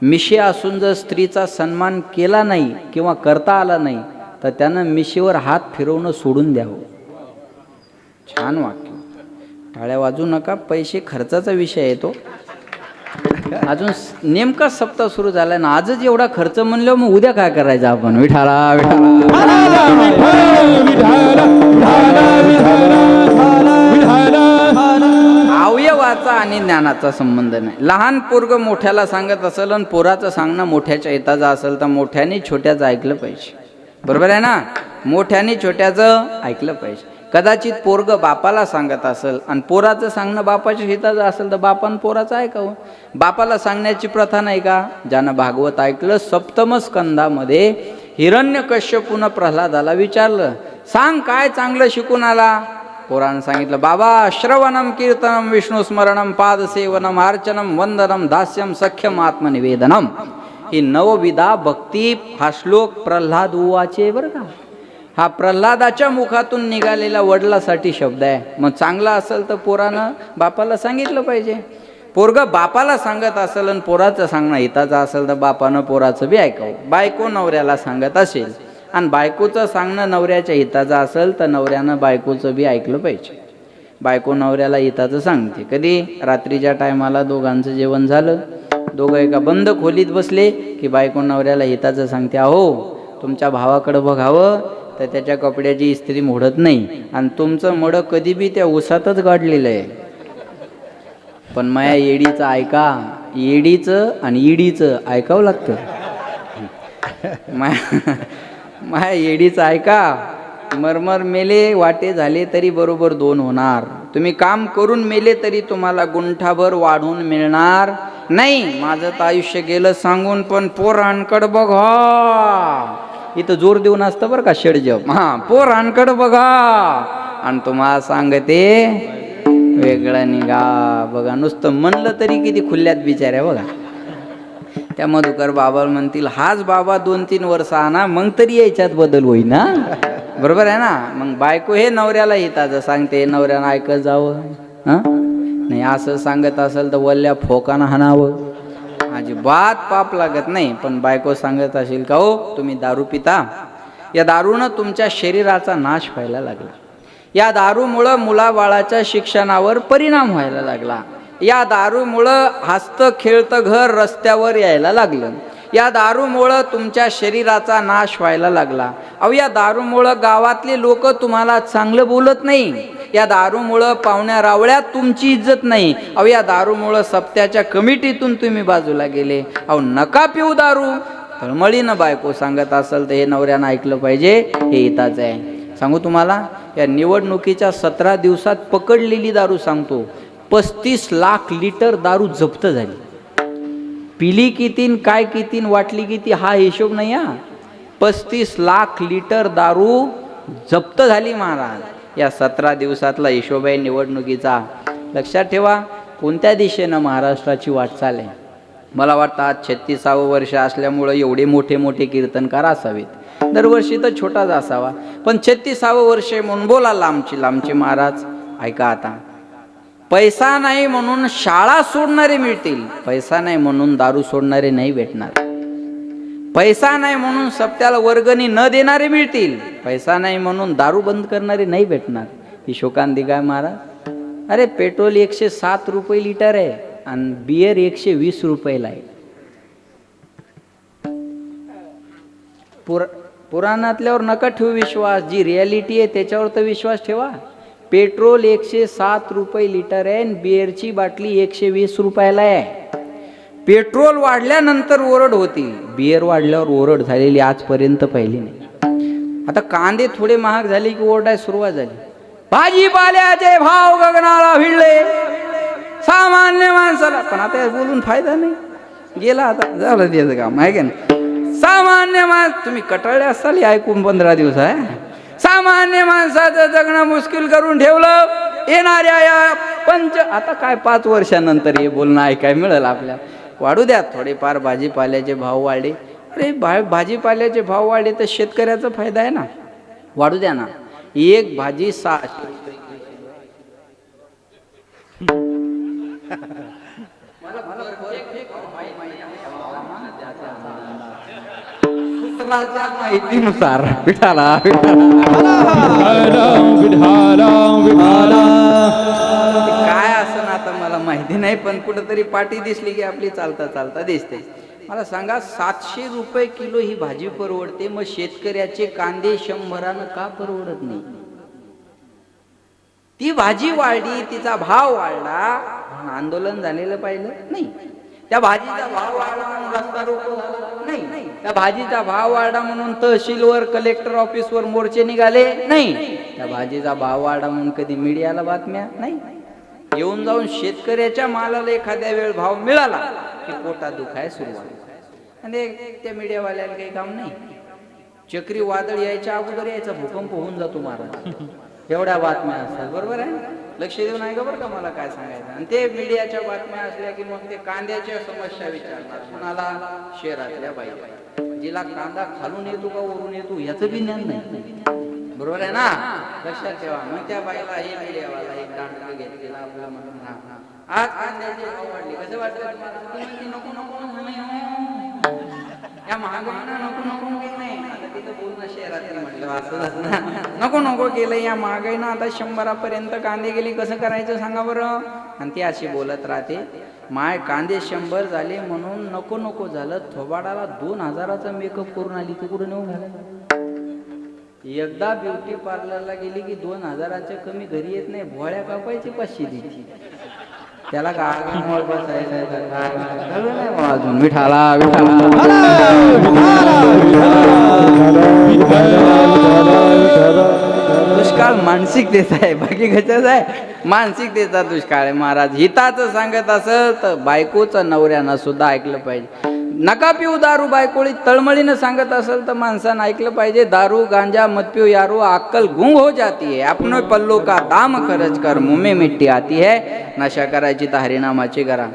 मिशी असून जर स्त्रीचा सन्मान केला नाही किंवा करता आला नाही तर त्यानं मिशीवर हात फिरवणं सोडून द्यावं. छान वाक्य. टाळ्या वाजू नका, पैसे खर्चाचा विषय आहे तो. अजून नेमका सप्ताह सुरू झाला ना, आजच एवढा खर्च म्हणलं, मग उद्या काय करायचं आपण? विठाला अवयवाचा आणि ज्ञानाचा संबंध नाही. लहान पोरग मोठ्याला सांगत असेल आणि पोराचं सांगणं मोठ्याच्या हिताचं असेल तर मोठ्याने छोट्याचं ऐकलं पाहिजे. बरोबर आहे ना? मोठ्याने छोट्याचं ऐकलं पाहिजे. कदाचित पोरग बापाला सांगत असेल आणि पोराचं सांगणं बापाच्या हिताचं असेल तर बापानं पोराचं ऐकावं. बापाला सांगण्याची प्रथा नाही का? ज्यानं भागवत ऐकलं, सप्तम स्कंदामध्ये हिरण्यकश्यपूनं प्रल्हादाला विचारलं, सांग काय चांगलं शिकून आला? पोरानं सांगितलं, बाबा श्रवणम कीर्तनम विष्णुस्मरणम पादसेवनम अर्चनम वंदनम दास्यम सख्यम आत्मनिवेदनम. ही नवविधा भक्ती. हा श्लोक प्रल्हाद उवाचे बरं का. हा प्रल्हादाच्या मुखातून निघालेला वडिलासाठी शब्द आहे. मग चांगला असेल तर पोरानं बापाला सांगितलं पाहिजे. पोरग बापाला सांगत असेल आणि पोराचं सांगणं हिताचं असेल तर बापानं पोराचं बी ऐकावं. बायको नवऱ्याला सांगत असेल आणि बायकोचं सांगणं नवऱ्याच्या हिताचं असेल तर नवऱ्यानं बायकोचं बी ऐकलं पाहिजे. बायको नवऱ्याला हिताचं सांगते. कधी? रात्रीच्या टायमाला दोघांचं जेवण झालं, दोघं एका बंद खोलीत बसले की बायको नवऱ्याला हिताचं सांगते, अहो तुमच्या भावाकडं बघावं तर त्याच्या कपड्याची इस्त्री मोडत नाही आणि तुमचं मडं कधी बी त्या उसातच गाडलेलं आहे. पण माया येडीचं ऐका, येडीचं आणि ईडीचं ऐकावं लागतं. माया येडीचं ऐका. मरमर मेले वाटे झाले तरी बरोबर 2 होणार. तुम्ही काम करून मेले तरी तुम्हाला गुंठाभर वाढून मिळणार नाही. माझं तर आयुष्य गेलं सांगून, पण पोरांकडं बघा. इथं जोर देऊन असतं बरं का षडजप. हां, पोरांकडं बघा आणि तुम्हाला सांगते वेगळं निघा. बघा, नुसतं म्हणलं तरी किती खुल्ल्यात बिचाऱ्या बघा. त्या मधुकर बाबा म्हणतील, हाच बाबा 2-3 वर्ष आणा, मग तरी याच्यात बदल होईल ना. बरोबर आहे ना? मग बायको हे नवऱ्याला हिताचं सांगते, नवऱ्यानं ऐकत जावं. नाही असं सांगत असेल तर वल्ल्या फोकानं हाणावं. अजिबात पाप लागत नाही. पण बायको सांगत असेल का, हो तुम्ही दारू पिता, या दारूनं तुमच्या शरीराचा नाश व्हायला लागला, या दारूमुळं मुलाबाळाच्या शिक्षणावर परिणाम व्हायला लागला, या दारूमुळं हसतं खेळतं घर रस्त्यावर यायला लागलं, या दारूमुळं तुमच्या शरीराचा नाश व्हायला लागला, अहो या दारूमुळं गावातले लोक तुम्हाला चांगलं बोलत नाही, या दारूमुळं पाहुण्या रावळ्यात तुमची इज्जत नाही, अहो या दारूमुळं सप्त्याच्या कमिटीतून तुम्ही बाजूला गेले, अहो नका पिऊ दारू. तळमळीनं बायको सांगत असेल तर हे नवऱ्यानं ऐकलं पाहिजे, हे हिताचं आहे. सांगू तुम्हाला, या निवडणुकीच्या 17 दिवसात पकडलेली दारू सांगतो, 35 लाख लिटर दारू जप्त झाली. पिली कितीन, काय कितीन, वाटली किती हा हिशोब नाही हा. 35 लाख लिटर दारू जप्त झाली महाराज. या 17 दिवसातला हिशोब आहे निवडणुकीचा. लक्षात ठेवा, कोणत्या दिशेनं महाराष्ट्राची वाटचाल आहे. मला वाटतं आज 36वे वर्ष असल्यामुळं एवढे मोठे मोठे कीर्तनकार असावेत, दरवर्षी तर छोटाच असावा, पण 36वे वर्ष म्हणून बोला लांबचे महाराज. ऐका आता, पैसा नाही म्हणून शाळा सोडणारे मिळतील, पैसा नाही म्हणून दारू सोडणारे नाही भेटणार. पैसा नाही म्हणून सप्त्याला वर्गणी न देणारे मिळतील, पैसा नाही म्हणून दारू बंद करणारे नाही भेटणार. ही शोकांतिका काय महाराज? अरे पेट्रोल 107 रुपये लिटर आहे आणि बियर 120 रुपयाला आहे. पुराणातल्यावर नका ठेवू विश्वास, जी रियालिटी आहे त्याच्यावर तर विश्वास ठेवा. पेट्रोल 107 रुपये लिटर आहे आणि बिअरची बाटली 120 रुपयाला आहे. पेट्रोल वाढल्यानंतर ओरड होती, बिअर वाढल्यावर ओरड झालेली आजपर्यंत पहिली नाही. आता कांदे थोडे महाग झाले की ओरडाय सुरुवात झाली. भाजीपाल्याचे भाव गगनाला भिडले सामान्य माणसाला, पण आता बोलून फायदा नाही, गेला आता, झालं त्याचं काम आहे का नाही. सामान्य माणूस, तुम्ही कटाळले असाल हे ऐकून 15 दिवस आहे. सामान्य माणसाचं जगणं मुश्किल करून ठेवलं. येणाऱ्या या आता काय 5 वर्षानंतर हे बोलणं ऐकाय मिळेल आपल्याला. वाढू द्या थोडेफार, भाजीपाल्याचे भाव वाढले. अरे भाजीपाल्याचे भाव वाढले तर शेतकऱ्याचा फायदा आहे ना, वाढू द्या ना. एक भाजी 600 माहितीनुसार विठाला काय असं ना, आता मला माहिती नाही, पण कुठंतरी पाटी दिसली की आपली चालता चालता दिसते. मला सांगा, 700 रुपये किलो ही भाजी परवडते, मग शेतकऱ्याचे कांदे 100 का परवडत नाही? ती भाजी वाढली, तिचा भाव वाढला, आंदोलन झालेलं पाहिलं नाही. त्या भाजीचा भाव वाढला म्हणून रस्ता रोको झाला नाही. त्या भाजीचा भाव वाढला म्हणून तहसीलवर, कलेक्टर ऑफिसवर मोर्चे निघाले नाही. त्या भाजीचा भाव वाढला म्हणून कधी मीडियाला बातम्या नाही. येऊन जाऊन शेतकऱ्याच्या मालाला एखाद्या वेळ भाव मिळाला की पोटात दुखाय सुरुवात, आणि त्या मीडियावाल्याला काही काम नाही. चक्रीवादळ यायच्या अगोदर यायचा भूकंप होऊन जातो महाराज, एवढ्या बातम्या असतात. बरोबर आहे, लक्ष देऊन आहे का बरं का मला काय सांगायचं. आणि ते मीडियाच्या बातम्या असल्या की मग ते कांद्याच्या समस्या विचारणार, कुणाला? शहरातल्या बाई, जिला कांदा खालून येतो का वरून येतो याचं बी ज्ञान नाही. बरोबर आहे ना, लक्षात ठेवा. मग त्या बाईला हे मीडियावाला एक दांडकं घेतलेला आपला म्हणून, आज कांद्याचे भाव वाढले, कसं वाटतं नको नको या महागाईना नको नको काही नाही. आता तिथं बोलणं शहरातील म्हटलं असं नको नको केलं या महागाईनं. आता 100 पर्यंत कांदे गेले, कसं करायचं सांगा बरं. आणि ती अशी बोलत राहते, माय कांदे 100 झाले म्हणून नको नको झालं. थोबाडाला 2000चा मेकअप करून आली, ती कुठं नेऊन घालायला? एकदा ब्युटी पार्लरला गेली की 2000च्या कमी घरी येत नाही. भोळ्या कापायची 500 द्यायची, त्याला काय अजून विठाला दुष्काळ मानसिकतेचा आहे, बाकी कशाच आहे? मानसिकतेचा दुष्काळ आहे महाराज. हिताचं सांगत असं तर बायकोचं नवऱ्यानं सुद्धा ऐकलं पाहिजे. नका पिऊ दारू बायकोळी तळमळीनं सांगत असेल तर माणसानं ऐकलं पाहिजे. दारू गांजा मत पिओ यारो अक्कल गुंग हो जाती है, अपने पल्लो का दाम खर्च कर मुंह में मिट्टी आती है. नशा करायची तर हरिनामाची करा.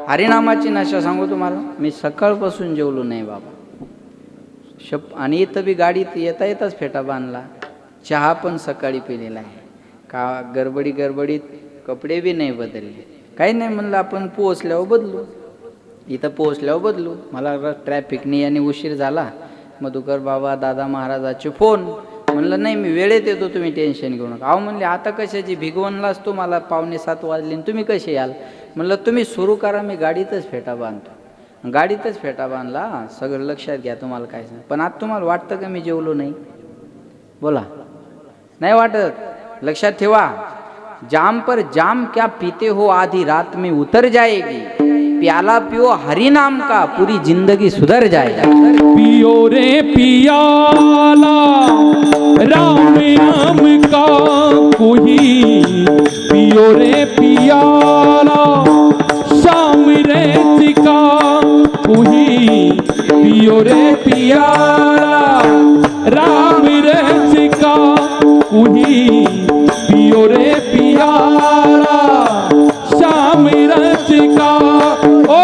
हरिनामाची नशा सांगू तुम्हाला, मी सकाळपासून जेवलो नाही बाबा. आणि इथं बी गाडीत येता येताच फेटा बांधला. चहा पण सकाळी पिलेला आहे का, गडबडीत कपडे बी नाही बदलले, काही नाही. म्हणलं आपण पोहोचल्यावर बदलू, इथं पोहोचल्यावर बदलू. मला ट्रॅफिकने आणि उशीर झाला. मधुकर बाबा दादा महाराजाचे फोन, म्हणलं नाही मी वेळेत येतो, तुम्ही टेन्शन घेऊ नका. अहो म्हणले आता कशाची, भिगवणलाच तुम्हाला 6:45 वाजले, तुम्ही कसे याल? म्हणलं तुम्ही सुरू करा, मी गाडीतच फेटा बांधतो. गाडीतच फेटा बांधला. सगळं लक्षात घ्या, तुम्हाला काय सांग. पण आज तुम्हाला वाटतं का मी जेवलो नाही? बोला, नाही वाटत? लक्षात ठेवा, जाम पर जाम क्या पीते हो आधी रात में उतर जाएगी, प्याला पियो हरि नाम का पूरी जिंदगी सुधर जाएगा. पियो रे पियाला राम नाम का कोई, पियो रे पियाला शाम रे का कोई, पियो रे पियाला राम रे का कोई, पियो रे पियाला शाम रे का. ओ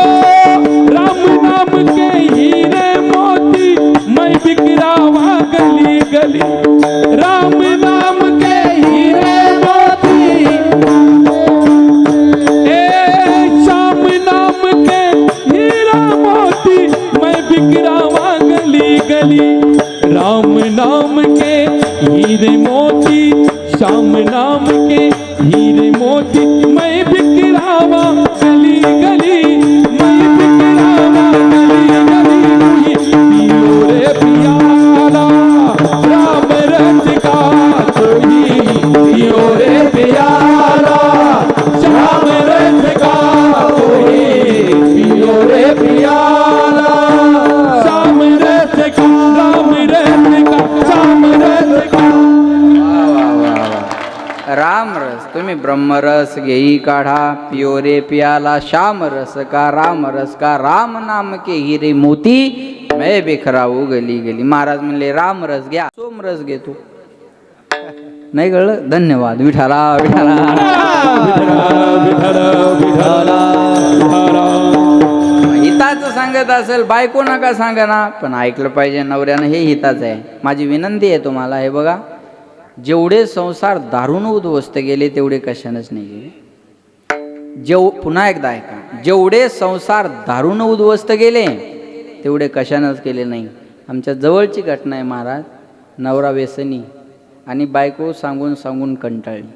रस घेई काढा, पियो रे पियाला श्याम रस का राम नाम के हिरे मोती, मैं बिखराऊ गली गली. महाराज म्हणले राम रस घ्या, सोम रस घेतो. नाही कळलं? धन्यवाद. विठाला विठाला. हिताचं सांगत असेल, बायको नका सांगा ना, पण ऐकलं पाहिजे नवऱ्यानं, हे हिताचं आहे. माझी विनंती आहे तुम्हाला, हे बघा, जेवढे संसार दारून उद्ध्वस्त गेले तेवढे कशानंच नाही गेले. पुन्हा एकदा ऐका, जेवढे संसार दारून उद्ध्वस्त गेले तेवढे कशानंच केले नाही. आमच्या जवळची घटना आहे महाराज. नवरा व्यसनी आणि बायको सांगून सांगून कंटाळली.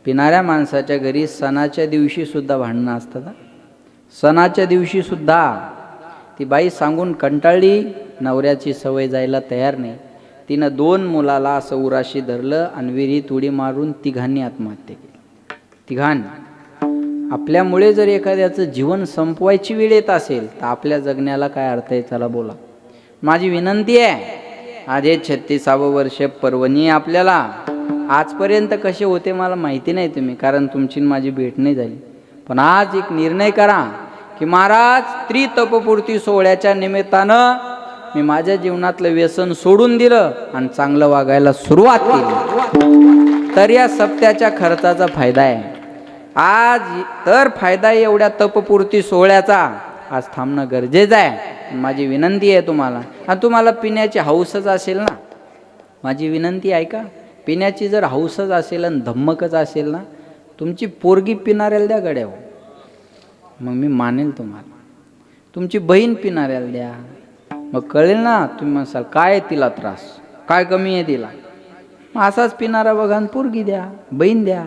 पिणाऱ्या माणसाच्या घरी सणाच्या दिवशी सुद्धा भांडणं असतात. सणाच्या दिवशी सुद्धा ती बाई सांगून कंटाळली, नवऱ्याची सवय जायला तयार नाही. तिनं 2 मुलाला असं उराशी धरलं आणि विहिरीत उडी मारून तिघांनी आत्महत्या केली. तिघांनी. आपल्यामुळे जर एखाद्याचं जीवन संपवायची वेळ येत असेल तर आपल्या जगण्याला काय अर्थ आहे? चला बोला. माझी विनंती आहे, आज हे 36वे वर्ष पर्वणी आपल्याला. आजपर्यंत कसे होते मला माहिती नाही तुम्ही, कारण तुमची माझी भेट नाही झाली. पण आज एक निर्णय करा की महाराज, त्रितपपूर्ती सोहळ्याच्या निमित्तानं मी माझ्या जीवनातलं व्यसन सोडून दिलं आणि चांगलं वागायला सुरुवात केली, तर या सप्त्याच्या खर्चाचा फायदा आहे. आज तर फायदा आहे एवढ्या तपपूर्ती सोहळ्याचा. आज थांबणं गरजेचं आहे. माझी विनंती आहे तुम्हाला, आणि तुम्हाला पिण्याची हौसच असेल ना, माझी विनंती ऐका, पिण्याची जर हौसच असेल आणि धम्मकच असेल ना, तुमची पोरगी पिणाऱ्याला द्या गड्या, मग मी मानेल तुम्हाला. तुमची बहीण पिणाऱ्याला द्या, मग कळेल ना. तुम्ही म्हणसाल काय तिला त्रास, काय कमी आहे तिला, मग असाच पिणारा बघा आणि पोरगी द्या, बहीण द्या.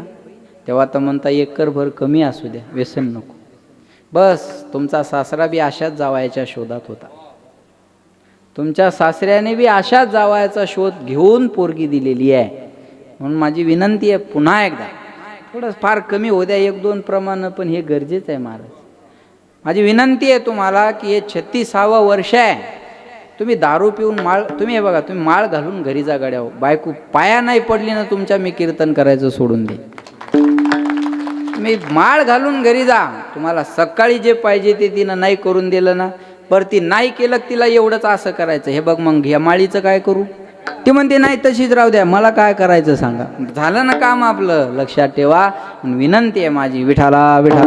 तेव्हा तर म्हणता एकरभर कमी असू द्या, व्यसन नको. बस तुमचा सासरा बी अशाच जावयाच्या शोधात होता. तुमच्या सासऱ्याने बी अशाच जावयाचा शोध घेऊन पोरगी दिलेली आहे. म्हणून माझी विनंती आहे पुन्हा एकदा, थोडं फार कमी होऊ द्या, 1-2 प्रमाण, पण हे गरजेचं आहे महाराज. माझी विनंती आहे तुम्हाला की हे 36वे वर्ष आहे. तुम्ही दारू पिऊन तुम्ही हे बघा, तुम्ही माळ घालून घरी जा गड्या. बायको पाया नाही पडली ना तुमच्या, मी कीर्तन करायचं सोडून दे. तुम्ही माळ घालून घरी जा. तुम्हाला सकाळी जे पाहिजे ते तिनं नाही करून दिलं ना, बरं ती नाही केलं, तिला एवढंच असं करायचं, हे बघ मग ह्या माळीचं काय करू? ती म्हणते नाही तशीच राहू द्या, मला काय करायचं सांगा. झालं ना काम आपलं. लक्षात ठेवा. विनंती आहे माझी, विठाला विठाला.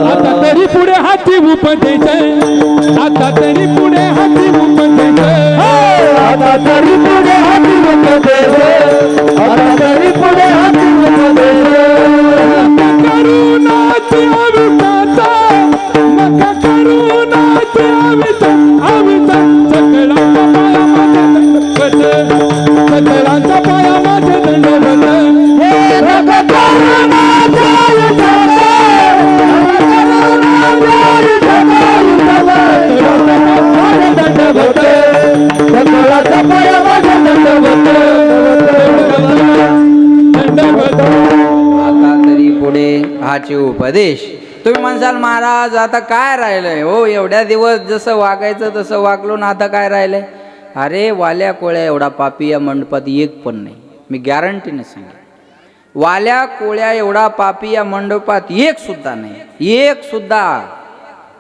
आता तरी पुढे हाती उपदेश, आता तरी पुढे हाती उपदेश, आता तरी पुढे हाती उपदेश, आता तरी पुढे हाती उपदेश. करुणाची अविताचा, नका करुणाची अविता, सकळांचा पाया माझे दंडवत, सकळांचा पाया माझे दंडवत. नका करुणाची अविताचा, दंडवत, सकळांचा पाया माझे दंडवत, दंडवत. आता तरी पुढे हाचे उपदेश. तुम्ही म्हणसाल महाराज आता काय राहिलंय हो, एवढ्या दिवस जसं वागायचं तसं वागलो ना, आता काय राहिलंय? अरे वाल्या कोळ्या एवढा पापी या मंडपात एक पण नाही. मी गॅरंटीने सांगेन, वाल्या कोळ्या एवढा पापी या मंडपात एक सुद्धा नाही, एक सुद्धा.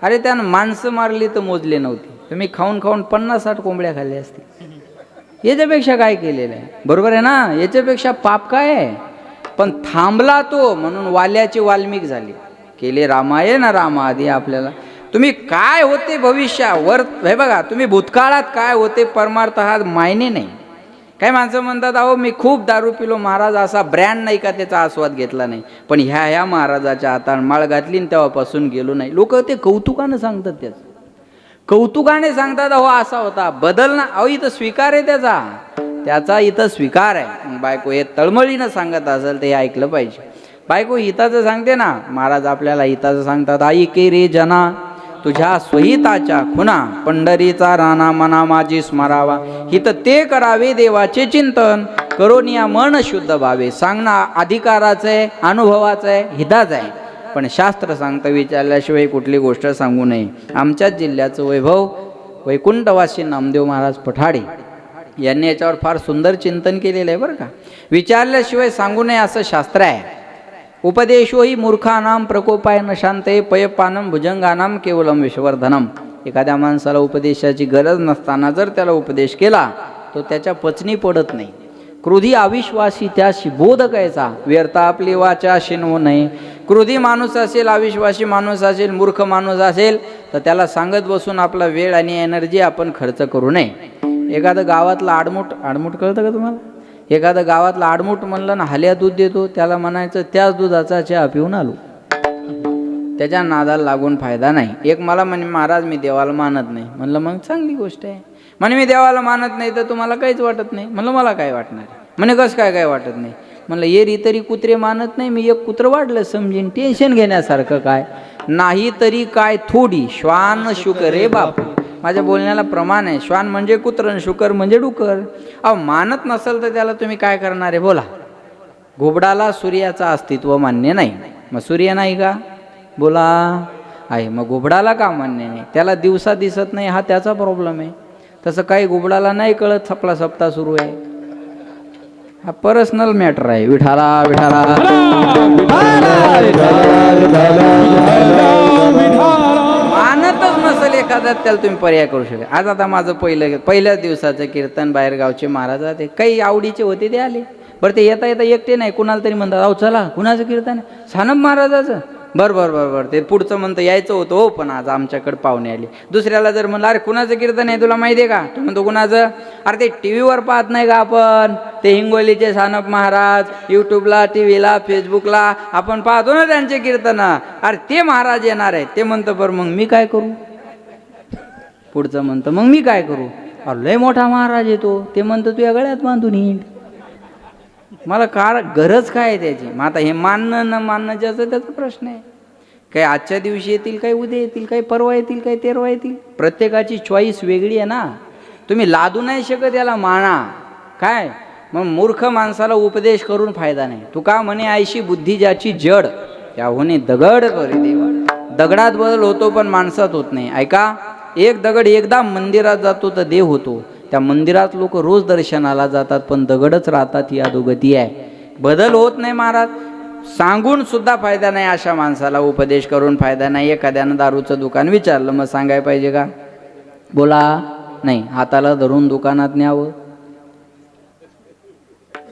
अरे त्यानं माणसं मारली तर मोजले नव्हते. तुम्ही खाऊन खाऊन 50-60 कोंबड्या खाल्ल्या असतील. याच्यापेक्षा काय केलेलं आहे? बरोबर आहे ना? याच्यापेक्षा पाप काय आहे? पण थांबला तो, म्हणून वाल्याची वाल्मिक झाली. केले रामायण रामाआदी. आपल्याला तुम्ही काय होते भविष्यावर, हे बघा, तुम्ही भूतकाळात काय होते परमार्थात मायने नाही. काही माणसं म्हणतात अहो मी खूप दारू पिलो महाराज, असा ब्रँड नाही का त्याचा आस्वाद घेतला नाही, पण ह्या महाराजाच्या हाताने माळ घातली आणि तेव्हापासून गेलो नाही. लोक ते कौतुकानं सांगतात, त्याचं कौतुकाने सांगतात अहो असा होता, बदल ना. अहो इथं स्वीकार आहे त्याचा इथं स्वीकार आहे. बायको हे तळमळीनं सांगत असेल ते ऐकलं पाहिजे. बायको हिताचं सांगते ना, महाराज आपल्याला हिताचं सांगतात, आई के रे जना तुझ्या स्वहिताच्या खुना, पंढरीचा राणा मना माझी स्मरावा. हित ते करावे देवाचे चिंतन, करोनिया मन शुद्ध व्हावे. सांगणं अधिकाराचं आहे, अनुभवाचं आहे, हिताचं आहे. पण शास्त्र सांगतं विचारल्याशिवाय कुठली गोष्ट सांगू नये. आमच्याच जिल्ह्याचं वैभव वैकुंठवासी नामदेव महाराज पठाडे यांनी याच्यावर फार सुंदर चिंतन केलेलं आहे बरं का. विचारल्याशिवाय सांगू नये असं शास्त्र आहे. उपदेशोही मूर्खानाम प्रकोपाय न शांते पयपानम भुजंगानाम केवलम विश्वर्धनम. एखाद्या माणसाला उपदेशाची गरज नसताना जर त्याला उपदेश केला तो त्याच्या पचनी पडत नाही. क्रोधी अविश्वासी त्याशी बोध कायचा, व्यर्थ आपली वाचा शिनवू नये. क्रोधी माणूस असेल, अविश्वासी माणूस असेल, मूर्ख माणूस असेल तर त्याला सांगत बसून आपला वेळ आणि एनर्जी आपण खर्च करू नये. एखादं गावातलं आडमुठ कळतं का तुम्हाला? एखादं गावातलं आडमुठ म्हणलं ना हाल्या दूध देतो, त्याला म्हणायचं त्याच दुधाचा चहा पिऊन आलो. त्याच्या नादाला लागून फायदा नाही. एक मला म्हणे महाराज मी देवाला मानत नाही. म्हणलं मग चांगली गोष्ट आहे. म्हणे मी देवाला मानत नाही तर तुम्हाला काहीच वाटत नाही. म्हणलं मला काय वाटणार. म्हणे कसं काय वाटत नाही. म्हणलं एरी तरी कुत्रे मानत नाही, मी एक कुत्र वाढलं समजीन, टेन्शन घेण्यासारखं काय नाही. तरी काय थोडी श्वान शुकर रे बाप. माझ्या बोलण्याला प्रमाण आहे. श्वान म्हणजे कुत्र, शुकर म्हणजे डुकर. अहो मानत नसेल तर त्याला तुम्ही काय करणार आहे बोला. घुबडाला सूर्याचं अस्तित्व मान्य नाही, मग सूर्य नाही का बोला आहे. मग घुबडाला का मान्य नाही? त्याला दिवसा दिसत नाही हा त्याचा प्रॉब्लेम आहे. तसं काही घुबडाला नाही कळत आपला सप्ताह सुरू आहे. हा पर्सनल मॅटर आहे. विठाला विठाला मानतच नसेल एखादा त्याला तुम्ही पर्याय करू शकता. आज आता माझं पहिल्याच दिवसाचं कीर्तन बाहेरगावचे महाराज ते काही आवडीचे होते ते आले. बरं ते येता येता एकटे नाही, कुणाला तरी म्हणतात अहो चला कुणाचं कीर्तन आहे? सानप महाराजाचं. बरं ते पुढचं म्हणतं यायचं होतं हो पण आज आमच्याकडे पाहुणे आले. दुसऱ्याला जर म्हणलं अरे कुणाचं कीर्तन आहे तुला माहिती आहे का? तो म्हणतो कुणाचं? अरे ते टी व्हीवर पाहत नाही का आपण, ते हिंगोलीचे सानप महाराज यूट्यूबला टी व्हीला फेसबुकला आपण पाहतो ना त्यांचे कीर्तन. अरे ते महाराज येणार आहे. ते म्हणतं बरं मग मी काय करू? पुढचं म्हणतं मग मी काय करू? अरे लय मोठा महाराज येतो. ते म्हणतं तुझ्या गळ्यात बांधून हिंड. मला गरज काय आहे त्याची? मग आता हे मानणं न मानणं ज्याचं त्याचा प्रश्न आहे. काही आजच्या दिवशी येतील, काही उद्या येतील, काही परवा येतील, काही तेरवा येतील. प्रत्येकाची चॉईस वेगळी आहे ना. तुम्ही लादू नाही शकत याला माना काय. मग मूर्ख माणसाला उपदेश करून फायदा नाही. तुका म्हणे आयशी बुद्धी ज्याची जड त्याहून दगड करी देवा. दगडात बदल होतो पण माणसात होत नाही. ऐका, एक दगड एकदा मंदिरात जातो तर देव होतो. त्या मंदिरात लोक रोज दर्शनाला जातात पण दगडच राहतात. ही अधोगती आहे. बदल होत नाही महाराज. सांगून सुद्धा फायदा नाही. अशा माणसाला उपदेश करून फायदा नाही. एखाद्यानं दारूचं दुकान विचारलं मग सांगायला पाहिजे का बोला? नाही. हाताला धरून दुकानात न्यावं,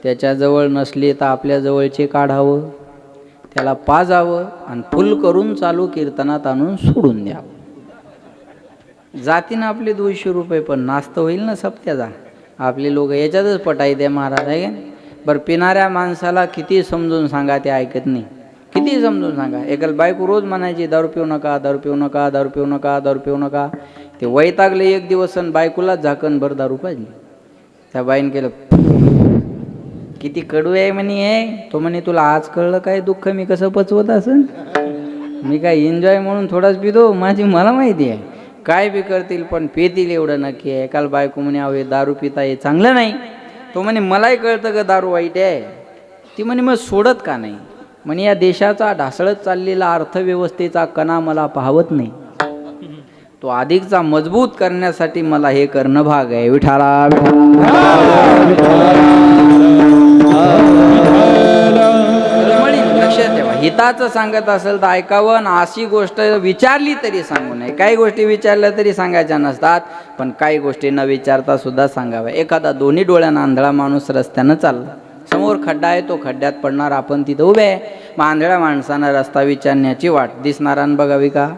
त्याच्याजवळ नसली तर आपल्या जवळचे काढावं, त्याला पाजावं आणि फुल करून चालू कीर्तनात आणून सोडून द्यावं. जातीनं आपले 200 रुपये पण नास्त होईल ना सप्त्याचा. आपले लोक याच्यातच पटाई द्या महाराज आहे. बरं पिणाऱ्या माणसाला किती समजून सांगा ते ऐकत नाही. किती समजून सांगा. एकाला बायको रोज म्हणायची दारू पिऊ नका, दारू पिऊ नका, दारू पिऊ नका, दारू पिऊ नका. ते वैतागले एक दिवस आणि बायकोला झाकण भर दारू पाहिजे. त्या बाईन केलं किती कडू आहे म्हणे आहे. तो म्हणे तुला आज कळलं काय दुःख मी कसं पचवत असेल. मी काय एन्जॉय म्हणून थोडाच पितो, मला माहिती आहे. काय बी करतील पण पितील एवढं नक्की आहे. काल बायको म्हणे अहो दारू पिता हे चांगलं नाही. तो म्हणे मलाही कळतं का दारू वाईट आहे. ती म्हणे मग सोडत का नाही. म्हणे या देशाचा ढासळत चाललेला अर्थव्यवस्थेचा कणा मला पाहवत नाही. तो अधिकचा मजबूत करण्यासाठी मला हे करणं भाग आहे. विठाला लक्षात ठेवा. हिताचं सांगत असेल तर ऐकावं आणि अशी गोष्ट विचारली तरी सांगू नये. काही गोष्टी विचारल्या तरी सांगायच्या नसतात पण काही गोष्टी न विचारता सुद्धा सांगाव्या. एखादा दोन्ही डोळ्यानं आंधळा माणूस रस्त्यानं चालला, समोर खड्डा आहे, तो खड्ड्यात पडणार, आपण तिथं उभे आहे. मग आंधळ्या माणसानं रस्ता विचारण्याची वाट दिसणारानं बघावी का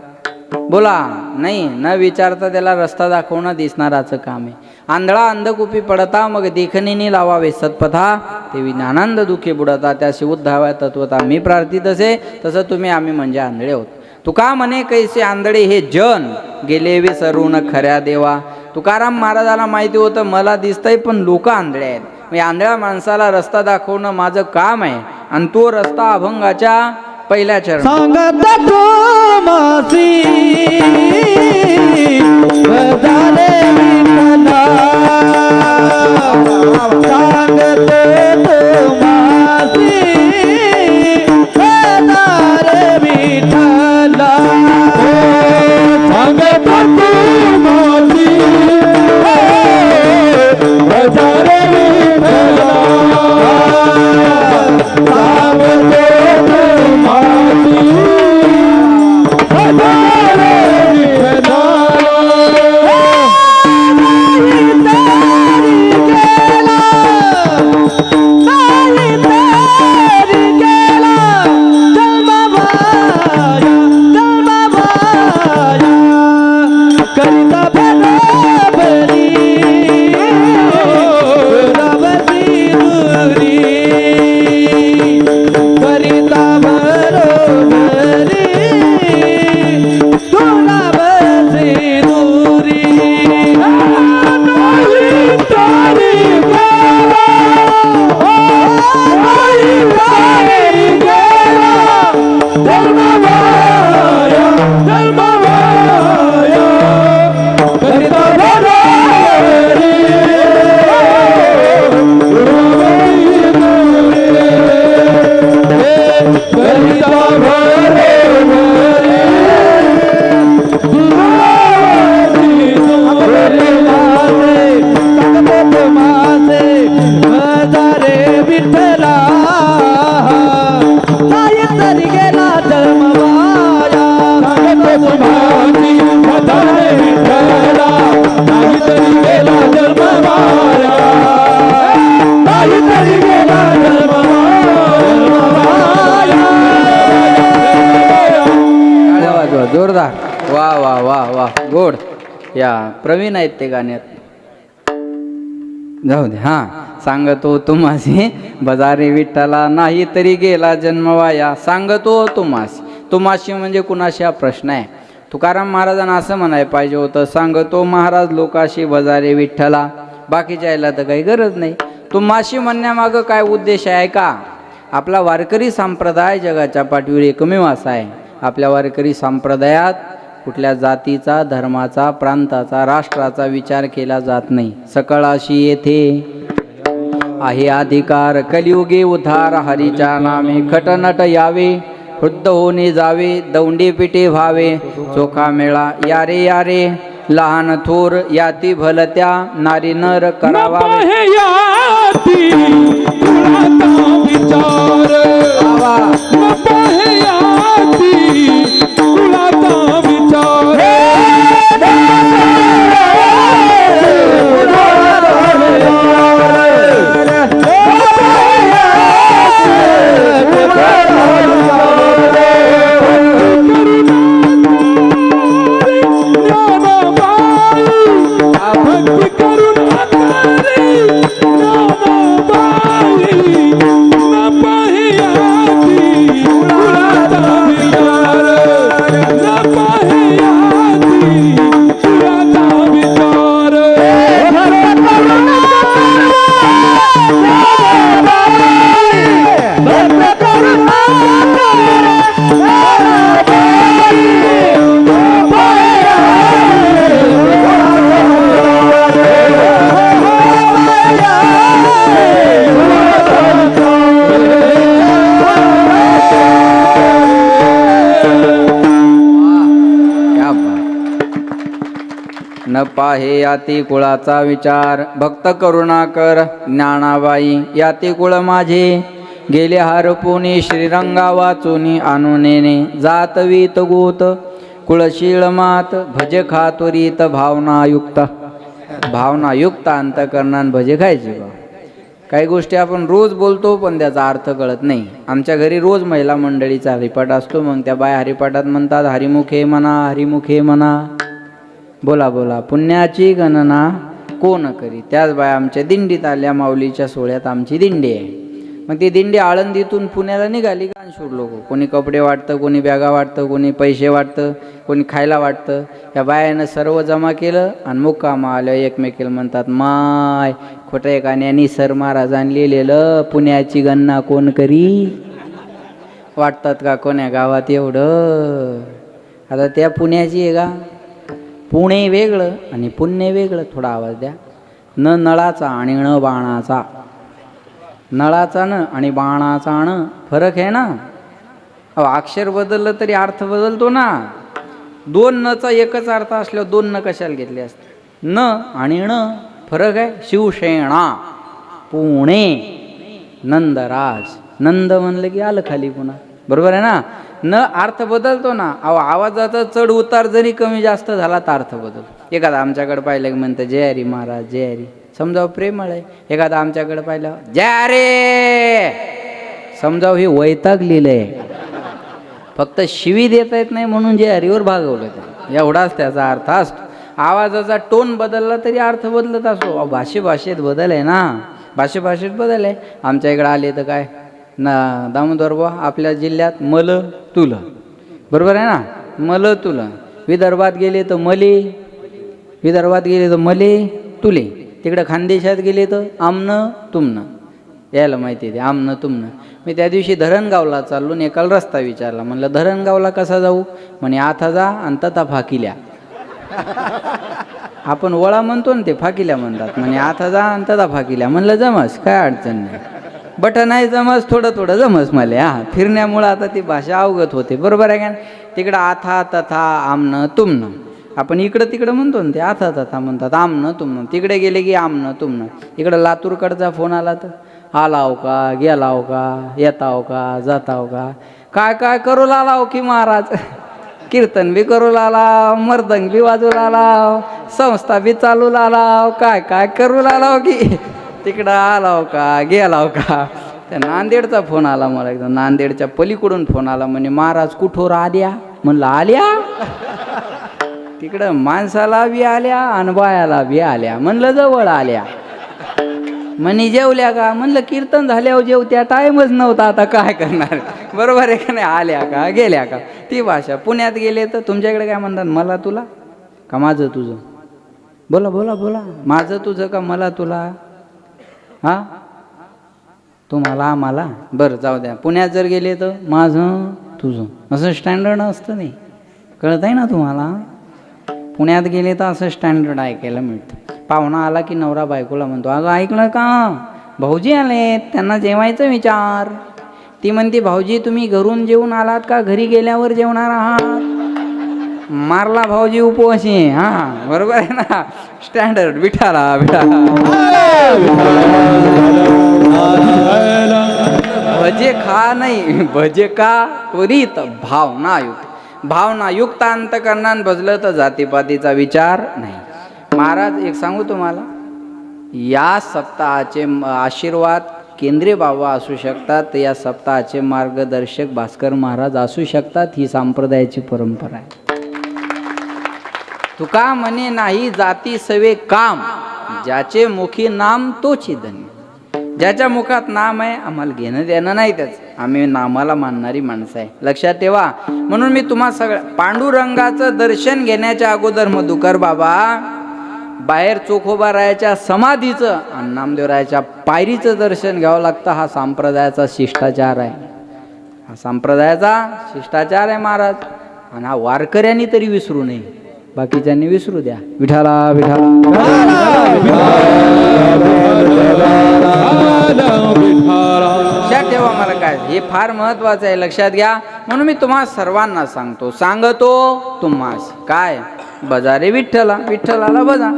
बोला? नाही. न विचारता त्याला रस्ता दाखवणं दिसणाराचं काम आहे. आंधळा अंधकुपी पडता मग देखणीने लावावे सत्पथा, ते विज्ञानांद दुःखी बुडता त्याशी उद्धाव्या तत्वता. मी प्रार्थित असे तसं तुम्ही आम्ही म्हणजे आंधळे होत. तुका म्हणे कैसे आंधळे हे जन गेले विसरून खऱ्या देवा. तुकाराम महाराजाला माहिती होतं मला दिसतंय पण लोक आंधळे आहेत. मी आंधळ्या माणसाला रस्ता दाखवणं माझं काम आहे आणि तो रस्ता अभंगाच्या पहिल्या चरण सांगत तो मासी बजाले विठला. सांगत तो मासी बजाले विठला. सांगत तो मासी बजाले सांगतो तुम्हासी भजारे विठ्ठला जोरदार वा वा वा वा गोड या प्रवीण आहेत ते गाण्यात जाऊ दे हां सांगतो तुम्हासी बजारे विठ्ठला नाही तरी गेला जन्मवाया सांगतो तुम्हासी म्हणजे कुणाशी हा प्रश्न आहे तुकाराम महाराजांना असं म्हणायला पाहिजे होतं सांगतो महाराज लोकाशी बजारे विठ्ठला बाकीच्या यायला तर काही गरज नाही तुम्हाशी म्हणण्यामागं काय उद्देश आहे का आपला वारकरी संप्रदाय जगाच्या पाठीवर एकमेव असा आहे आपल्या वारकरी संप्रदायात कुठल्या जातीचा धर्माचा प्रांताचा राष्ट्राचा विचार केला जात नाही सकळाशी येथे आहे अधिकार कलियुगे उद्धार हरीच्या नामे खटनट यावे वृद्ध होणे जावे दौंडी पिटे व्हावे चोखा मेळा यारे यारे लहान थोर याती भलत्या नारी नर करावा न पाहे याती कुळाचा विचार भक्त करुणाकर ज्ञानाबाई याती कुळ माझे गेले हरपुनी श्रीरंगा वाचुनी आणुनेने जातवीत गोत कुळशीळ मात भज खातुरीत भावनायुक्त अंतकरणान भजे खायचे बा काही गोष्टी आपण रोज बोलतो पण त्याचा अर्थ कळत नाही आमच्या घरी रोज महिला मंडळीचा हरिपाठ असतो मग त्या बाया हरिपाठात म्हणतात हरिमुखे म्हणा बोला बोला पुण्याची गणना कोण करी त्याच बाया आमच्या दिंडीत आल्या माऊलीच्या सोहळ्यात आमची दिंडी आहे मग ती दिंडी आळंदीतून पुण्याला निघाली गाणशूर लोक कोणी कपडे वाटतं कोणी बॅगा वाटतं कोणी पैसे वाटतं कोणी खायला वाटतं या बायानं सर्व जमा केलं आणि मुक्कामा आलं एकमेकीला म्हणतात माय खोटं एकाने सर महाराजांनी लिहिलेलं पुण्याची गणना कोण करी वाटतात का कोण्या गावात एवढं आता त्या पुण्याची आहे का पुणे वेगळं आणि पुण्य वेगळं थोडा आवाज द्या न नळाचा आणि न बाणाचा नळाचा न आणि बाणाचा न फरक आहे ना अक्षर बदललं तरी अर्थ बदलतो ना दोन नचा एकच अर्थ असल्यावर दोन न कशाला घेतले असते न आणि न फरक आहे शिवसेना पुणे नंदराज नंद म्हणलं की आलं खाली पुन्हा, बरोबर आहे ना. न अर्थ बदलतो ना. अहो आवाजाचा चढ उतार जरी कमी जास्त झाला तर अर्थ बदलतो. एखादा आमच्याकडे पाहिलं की म्हणतं जय हरी महाराज जय हरी, समजावं प्रेमळ आहे. एखादा आमच्याकडे पाहिलं जय रे, समजावं हे वैतागलेलं आहे, फक्त शिवी देता येत नाही म्हणून जय हरीवर भागवलं ते, एवढाच त्याचा अर्थ असतो. आवाजाचा टोन बदलला तरी अर्थ बदलत असतो. भाषेत बदल आहे ना, भाषेत बदल आहे. आमच्या इकडे आले तर काय ना दामोदर बुवा आपल्या जिल्ह्यात मल तुल, बरोबर आहे ना, मल तुल. विदर्भात गेले तर मले तुले. तिकडे खानदेशात गेले तर आमनं तुमनं, यायला माहिती आहे ते आमनं तुमनं. मी त्या दिवशी धरणगावला चाललो आणि एकाला रस्ता विचारला, म्हणलं धरणगावला कसा जाऊ, म्हणे आथा जा आणि तथा फाकिल्या. आपण वळा म्हणतो ना, ते फाकिल्या म्हणतात, म्हणे आथा जा आणि तथा फाकिल्या. म्हणलं जमस, काय अडचण नाही, बट नाही जमस, थोडं जमस मला. हा फिरण्यामुळं आता ती भाषा अवगत होते, बरोबर आहे का. तिकडं आथा तथा आमनं तुमनं, आपण इकडं तिकडं म्हणतो ना, ते आथा तथा म्हणतात, आमनं तुमनं. तिकडे गेले की आमनं तुमनं. इकडं लातूरकडचा फोन आला तर आलाव का, गेलाव का, येताव का, जाताव का, काय करू लालाव की महाराज, कीर्तन बी करू लालाव, मर्दंग बी वाजू लालाव, संस्था बी चालू लालाव, काय करू लालाव की. तिकडं आलाव का, गेलाव का. त्या नांदेडचा फोन आला मला एकदम, नांदेडच्या पलीकडून फोन आला, म्हणे महाराज कुठोर आल्या. म्हणलं आल्या, तिकडं माणसाला बी आल्या आणि बायाला बी आल्या. म्हणलं जवळ आल्या. म्हणे जेवल्या का, म्हणलं कीर्तन झाल्यावर जेवत्या, टाईमच नव्हता, आता काय करणार, बरोबर आहे का नाही. आल्या का, गेल्या का, ती भाषा. पुण्यात गेले तर तुमच्याकडे काय म्हणतात, मला तुला का माझं तुझं, बोला माझं तुझं का मला तुला, हा तुम्हाला आम्हाला, बरं जाऊ द्या. पुण्यात जर गेले तर माझं तुझं, असं स्टँडर्ड असतं नाही, कळत आहे ना तुम्हाला. पुण्यात गेले तर असं स्टँडर्ड ऐकायला मिळतं. पाहुणा आला की नवरा बायकोला म्हणतो, अगं ऐकलं का, भाऊजी आले, त्यांना जेवायचं विचार. ती म्हणते, भाऊजी तुम्ही घरून जेवून आलात का घरी गेल्यावर जेवणार आहात. मारला भाऊजी उपवासी. हां बरोबर आहे ना, स्टँडर्ड. विठाला भजे खा नाही, भजे का त्वरित भावनायुक्त अंतकरणानं भजलं तर जातीपातीचा विचार नाही. महाराज एक सांगू तुम्हाला, या सप्ताहाचे आशीर्वाद केंद्रे बाबा असू शकतात, या सप्ताहाचे मार्गदर्शक भास्कर महाराज असू शकतात. ही संप्रदायाची परंपरा आहे. तुका म्हणे नाही जाती सवे काम, ज्याचे मुखी नाम तोची धन्य. ज्याच्या मुखात नाम आहे आम्हाला घेणं देणं नाही त्याचं, आम्ही नामाला मानणारी माणसं आहे, लक्षात ठेवा. म्हणून मी तुम्हा सगळ्या पांडुरंगाचं दर्शन घेण्याच्या अगोदर मधुकर बाबा बाहेर चोखोबारायाच्या समाधीचं आणि नामदेवरायाच्या पायरीचं दर्शन घ्यावं लागतं. हा संप्रदायाचा शिष्टाचार आहे, हा संप्रदायाचा शिष्टाचार आहे महाराज. आणि हा वारकऱ्यांनी तरी विसरू नये, बाकीच्यांनी विसरू द्या. विठाला लक्षात ठेवा. मला काय हे फार महत्वाचं आहे, लक्षात घ्या. म्हणून मी तुम्हा सर्वांना सांगतो तुम्हास काय, बजारे विठ्ठला, विठ्ठलाला बजा.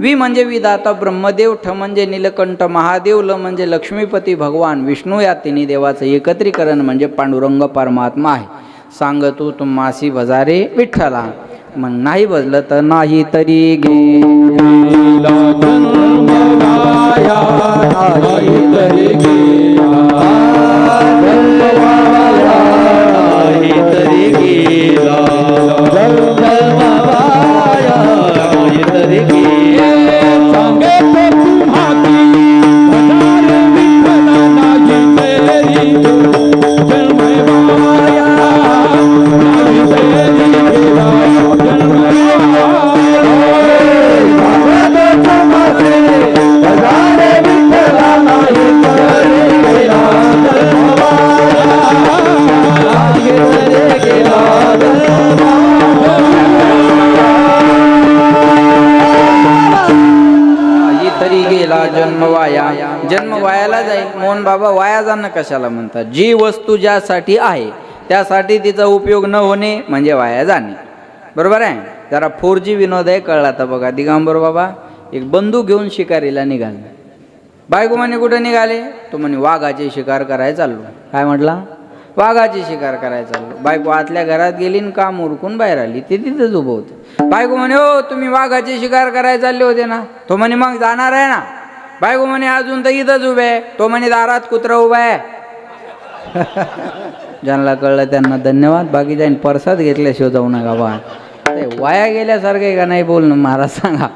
वि म्हणजे विधाता ब्रह्मदेव, ठ म्हणजे नीलकंठ महादेव, ल म्हणजे लक्ष्मीपती भगवान विष्णू. या तिन्ही देवाचं एकत्रीकरण म्हणजे पांडुरंग परमात्मा आहे. सांगतो तुम्हासी बजारे विठ्ठला. मग नाही बजलं तर नाही तरी गे जन्म वायाला जाईल. मोहन बाबा वाया जाणं कशाला म्हणतात. जी वस्तू ज्यासाठी आहे त्यासाठी तिचा उपयोग न होणे म्हणजे वाया जाणे, बरोबर आहे. जरा 4G विनोद आहे, कळला तर बघा. दिगंबर बाबा एक बंदूक घेऊन शिकारीला निघाले. बायको म्हणे कुठं निघाले? तो म्हणे वाघाची शिकार करायला चाललो. काय म्हटला? वाघाची शिकार करायला चाललो. बायको आतल्या घरात गेली आणि काम उरकून बाहेर आली. ते तिथंच उभं होतं. बायको म्हणे हो तुम्ही वाघाची शिकार करायला चालले होते ना? तो म्हणे मग जाणार आहे ना? बायको म्हणे अजून तर इथंच उभे आहे. तो म्हणे दारात कुत्रा उभा आहे. ज्यांना कळलं त्यांना धन्यवाद. बाकी ज्यांनी परसाद घेतल्याशिवाय जाऊ नका बा. वाया गेल्यासारखं आहे का नाही बोलणं? महाराज सांगा.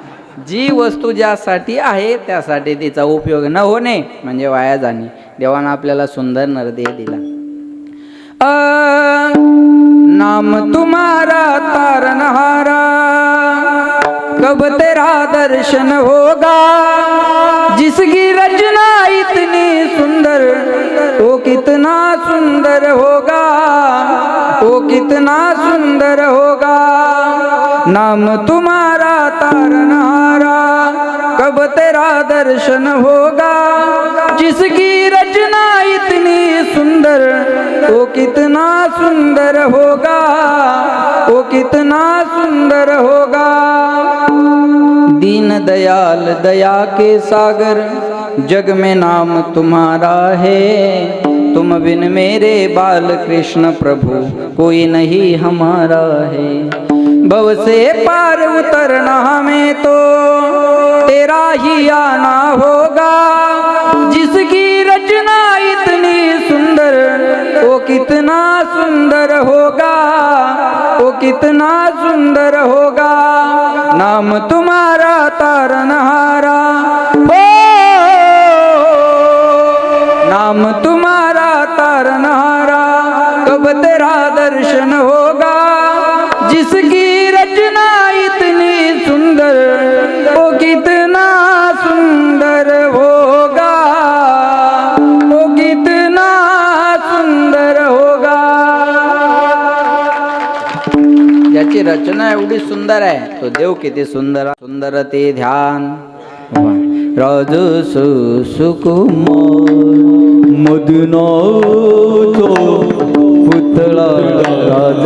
जी वस्तू ज्यासाठी आहे त्यासाठी तिचा उपयोग न होणे म्हणजे वाया जाणे. देवानं आपल्याला सुंदर नरदेह दिला. नाम तुम्हारा तारनहारा कब तेरा दर्शन होगा, जिसकी रचना इतनी सुंदर वो कितना सुंदर होगा, वो कितना सुंदर होगा. नाम तुम्हारा तारनहारा कब तेरा दर्शन होगा, जिसकी रचना इतनी सुंदर वो कितना सुंदर होगा, वो कितना सुंदर होगा. दीन दयाल दया के सागर जग में नाम तुम्हारा है, तुम बिन मेरे बाल कृष्ण प्रभु कोई नहीं हमारा है. भव से पार उतरना हमें तो तेरा ही आना होगा, जिसकी रचना इतनी सुंदर वो कितना सुंदर होगा, वो कितना सुंदर होगा. नाम तुम्हारा तारनहारा हो, नाम तुम्हारा तारनहारा कब तेरा दर्शन होगा, जिसकी रचना इतनी सुंदर वो कितना सुंदर होगा, वो कितना सुंदर होगा. ज्याची रचना एवढी सुंदर आहे तो देव किती सुंदर. सुंदर ते ध्यान राज सुकुमार मदनाचा पुतळा राज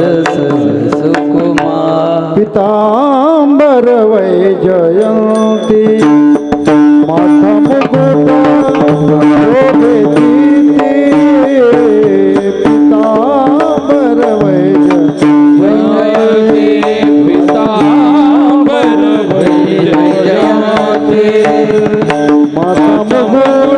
सुकुमार. पितांबर वैजयंती माथा मुकुट शोभे दीप्ती. पितांबर वैजयंती पितांबर वैजयंती माथा मुकुट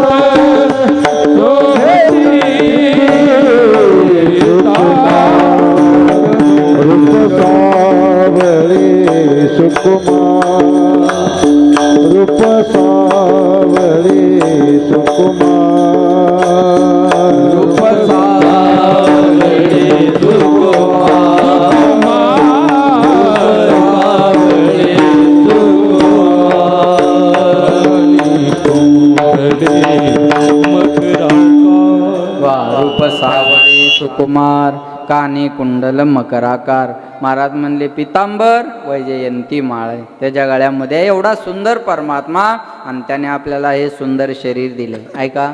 सुकुमार रूप सावरे सुकुमार रूप सावरे रूप सावरे सुकुमार काने कुंडल मकराकार. महाराज म्हणले पितांबर वैजयंती माळ आहे. त्याच्या गळ्यामध्ये एवढा सुंदर परमात्मा आणि त्याने आपल्याला हे सुंदर शरीर दिले. ऐका.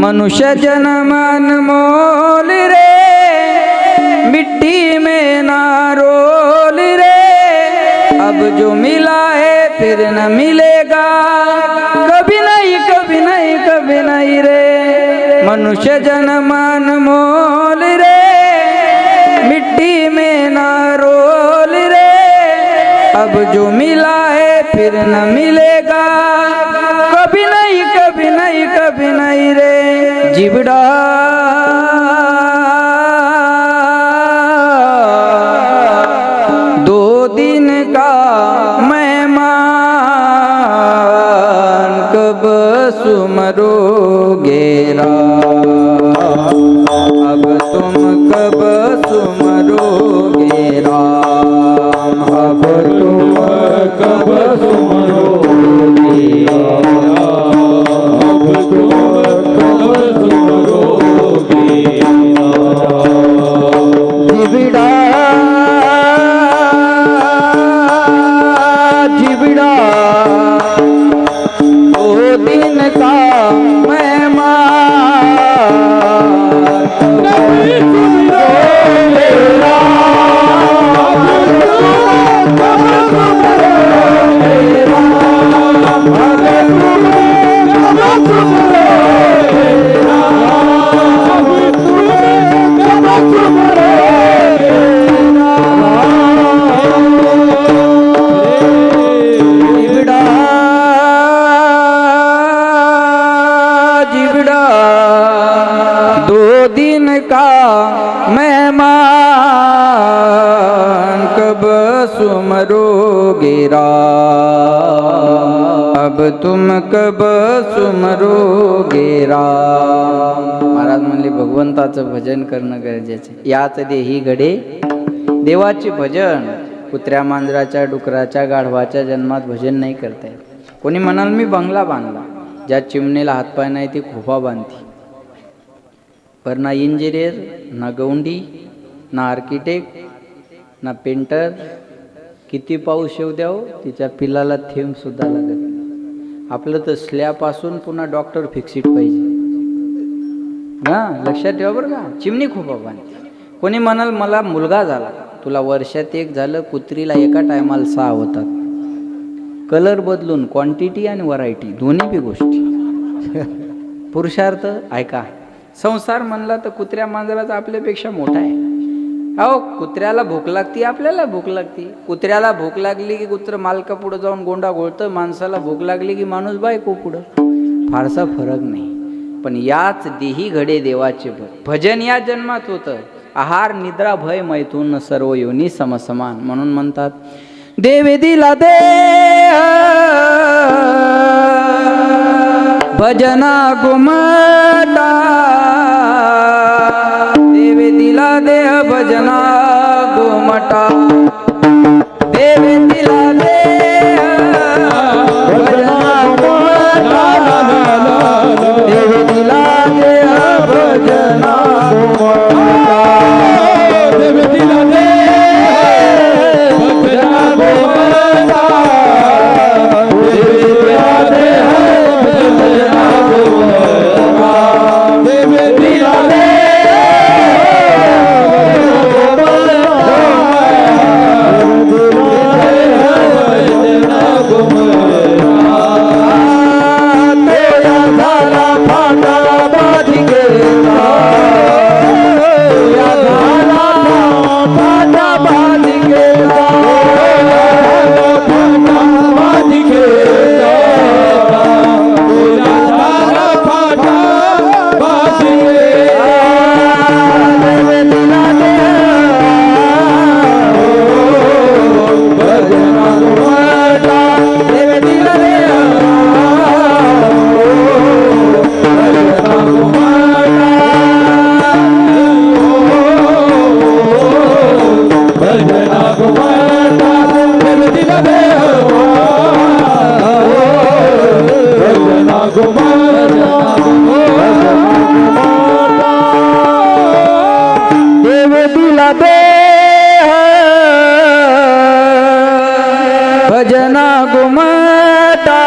मनुष्य जन्म अनमोल रे, मिट्टी में ना रोल रे, अब जो मिला है फिर न मिलेगा, कभी नहीं कभी नहीं कभी नहीं रे. मनुष्य जन्म अनमोल रे, मिट्टी में ना रोल रे, अब जो मिला है फिर न मिलेगा, कभी नहीं कभी नहीं कभी नहीं रे. जिबड़ा दो दिन का मेहमान कब सुमरोगे राम, अब तुम कब सुमरोगे राम, अब तुम कब सुमरोगे राम, अब तुम कब सुमरोगे सुमरोगे राम, अब तुम कब सुमरोगे राम. महाराज म्हणले भगवंताचं भजन करणं गरजेचं. याच देही घडे देवाचे भजन. कुत्र्या मांजराच्या डुकराच्या गाढवाच्या जन्मात भजन नाही करता येत. कोणी म्हणाल मी बंगला बांधला, ज्या चिमणीला हातपाय नाही ती खोपा बांधती. पर ना इंजिनियर, ना गौंडी, ना आर्किटेक्ट, ना पेंटर. किती पाऊस येऊ द्याव तिच्या पिलाला थेंब सुद्धा लागत नाही. आपलं तर स्लॅबपासून पुन्हा डॉक्टर फिक्सिट पाहिजे ना. लक्षात ठेवा बरं का. चिमणी खोपा बांधते. कोणी म्हणाल मला मुलगा झाला, तुला वर्षात एक झालं. कुत्रीला एका टायमाला 6 होतात. कलर बदलून क्वांटिटी आणि व्हरायटी दोन्ही बी गोष्टी. पुरुषार्थ ऐका. संसार म्हणला तर कुत्र्या मांजराचा आपल्यापेक्षा मोठा आहे. अहो कुत्र्याला भूक लागती, आपल्याला भूक लागती. कुत्र्याला भूक लागली की कुत्र मालका पुढे जाऊन गोंडा घोळतं. माणसाला भूक लागली की माणूस बायको पुढं. फारसा फरक नाही. पण याच देही घडे देवाचे भजन या जन्मात होतं. आहार निद्रा भय मैथून सर्व योनी समसमान. म्हणून म्हणतात देवे दिला दे भजना गुमटा, देवे दिला दे भजना गुमटा, देवे दिला दे भजना गुमटा, देवे दिला दे भजना गुमटा, देवे दिला दे भजना गुमटा, देवे दिला दे भजना गुमटा, देवे दिला दे भजना गुमटा,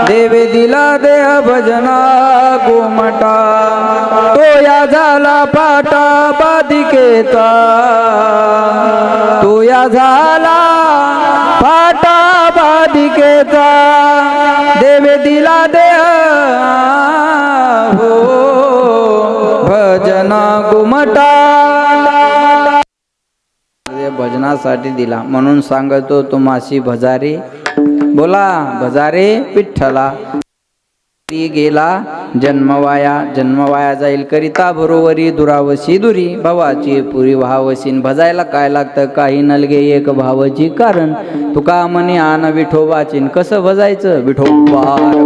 देवे दिला दे भजना गुमटा. तो या झाला पाटा बाधिकेचा, तो या झाला पाटा बाधिकेचा, देवे दिला दे हो भजना गुमटा. भजनासाठी दिला म्हणून सांगतो तुम्हासी भजारे. बोला भजारे विठ्ठला. गेला जन्मवाया, जन्मवाया जाईल करिता बरोबरी दुरावशी दुरी. भावाची पुरी भावशीन. भजायला काय लागतं काही नलगे एक भावची कारण. तुका म्हणे आन विठोबाचीन. कसं भजायचं विठोबार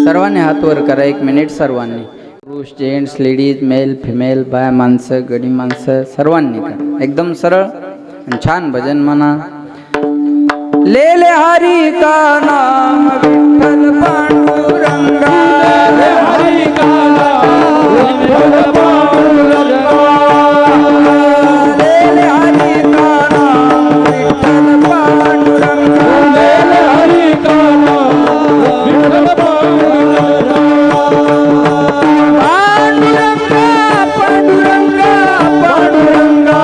सर्वांनी हात वर करा 1 मिनिट. सर्वांनी पुरुष जेंट्स लेडीज मेल फिमेल बाय माणसं गडी माणसं सर्वांनी करा. एकदम सरळ आणि छान भजन म्हणा. लेले हरी का नाम विठ्ठल पांडुरंगा हरी का नाम विठ्ठल पांडुरंगा लेले हरी का नाम विठ्ठल पांडुरंगा लेले हरी का नाम विठ्ठल पांडुरंगा पांडुरंगा पांडुरंगा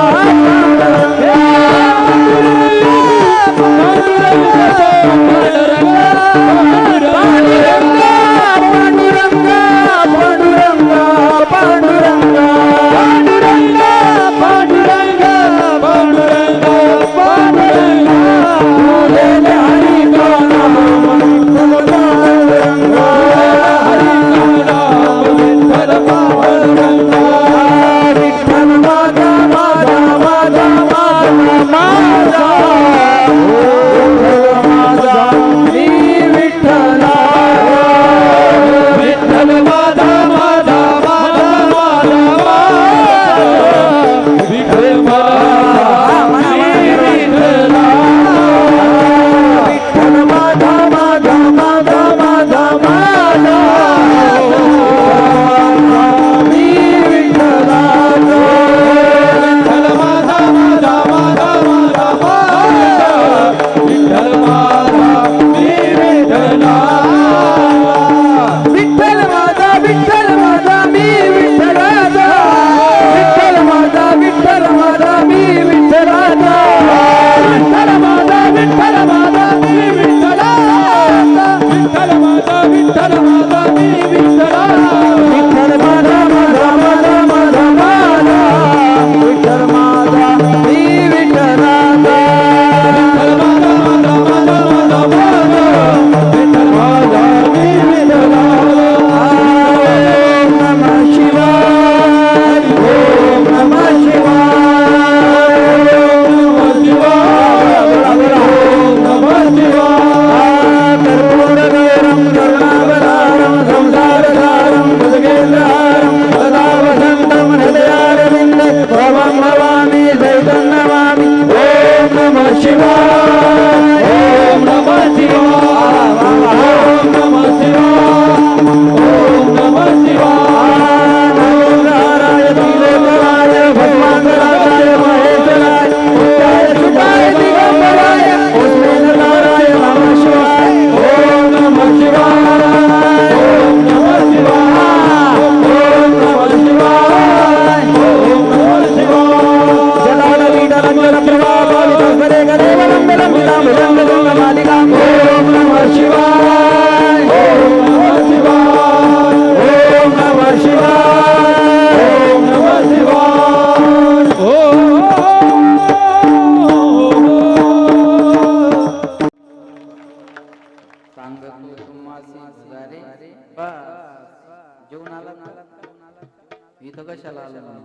इथं कशाला आलं म्हणून?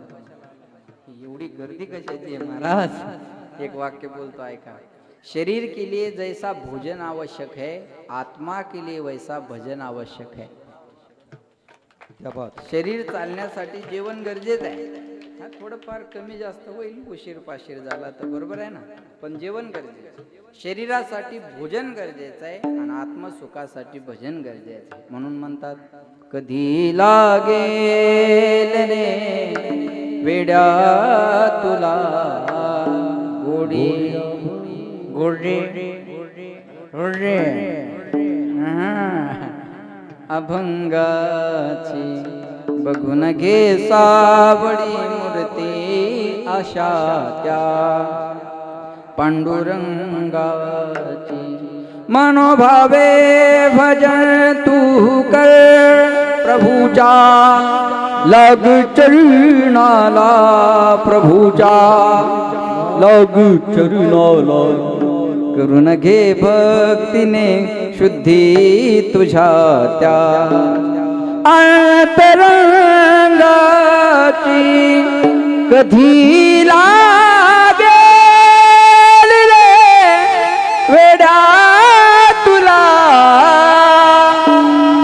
एवढी गर्दी कशाची आहे महाराज? एक वाक्य बोलतो ऐका. शरीर के लिए जैसा भोजन आवश्यक है, आत्मा के लिए वैसा भजन आवश्यक है. शरीर चालण्यासाठी जेवण गरजेचं आहे. हा थोडंफार कमी जास्त होईल, उशीर पाशीर झाला तर बरोबर आहे ना, पण जेवण गरजेचं. शरीरासाठी भोजन गरजेचं आहे आणि आत्मसुखासाठी भजन गरजेचं आहे. म्हणून म्हणतात कधी लागेल रे वेड्या तुला गोडी गोडे गोडे अभंगाची बघून घे सावडी मूर्ती आशा त्या पांडुरंगाची. मनोभावे भजन तू कर प्रभूजा, लग चरणाला प्रभूजा, लग चरणाला. करून घे भक्तीने शुद्धी तुझ्या त्या अंतरंगाची. कधी लागेल रे वेड्या तुला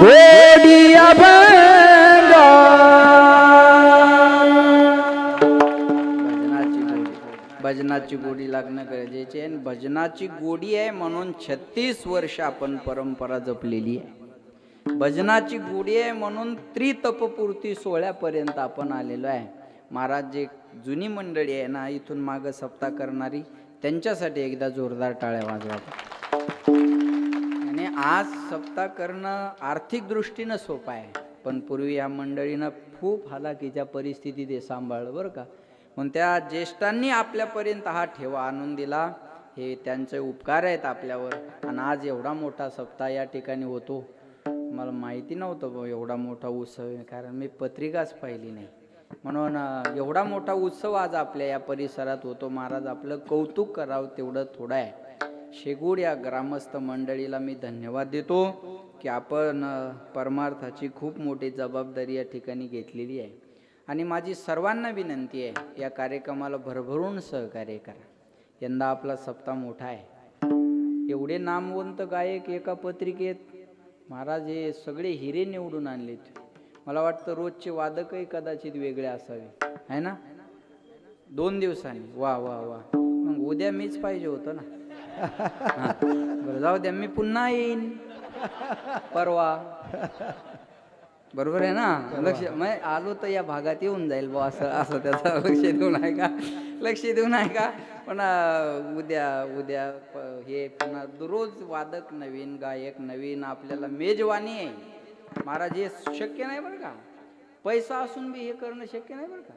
गोडी अभंगा. भजनाची गोडी लागणं गरजेचे आहे. भजनाची गोडी आहे म्हणून 36 वर्ष आपण परंपरा जपलेली आहे. भजनाची गोडी आहे म्हणून त्रितपपूर्ती सोहळ्यापर्यंत आपण आलेलो आहे. महाराज जे जुनी मंडळी आहे ना इथून मागं सप्ताह करणारी, त्यांच्यासाठी एकदा जोरदार टाळ्या वाजवा. आणि आज सप्ताह करणं आर्थिक दृष्टीनं सोपं आहे, पण पूर्वी या मंडळीनं खूप हालाकीच्या परिस्थितीत हे सांभाळलं बरं का. म्हणून त्या ज्येष्ठांनी आपल्यापर्यंत हा ठेवा आणून दिला, हे त्यांचे उपकार आहेत आपल्यावर. आणि आज एवढा मोठा सप्ताह या ठिकाणी होतो. मला माहिती नव्हतं एवढा मोठा उत्सव आहे, कारण मी पत्रिकाच पाहिली नाही. म्हणून एवढा मोठा उत्सव आज आपल्या या परिसरात होतो. महाराज आपलं कौतुक करावं तेवढं थोडं आहे. शेगूड या ग्रामस्थ मंडळीला मी धन्यवाद देतो की आपण परमार्थाची खूप मोठी जबाबदारी या ठिकाणी घेतलेली आहे. आणि माझी सर्वांना विनंती आहे, या कार्यक्रमाला भरभरून सहकार्य करा. यंदा आपला सप्ताह मोठा आहे. एवढे नामवंत गायक एका पत्रिकेत, महाराज हे सगळे हिरे निवडून आणलेत. मला वाटतं रोजचे वादकही कदाचित वेगळे असावे, आहे ना. 2 दिवसांनी वा वा वा. मग उद्या मीच पाहिजे होतं ना. बरं जाऊ द्या, मी पुन्हा येईन परवा. बरोबर आहे ना. लक्ष मग आलो तर या भागात येऊन जाईल बा, असं असं त्याचं लक्ष देऊन आहे का, लक्ष देऊन आहे का. पण उद्या हे पुन्हा रोज वादक नवीन, गायक नवीन, आपल्याला मेजवानी आहे. महाराज हे शक्य नाही बरं का. पैसा असून बी हे करणं शक्य नाही बरं का.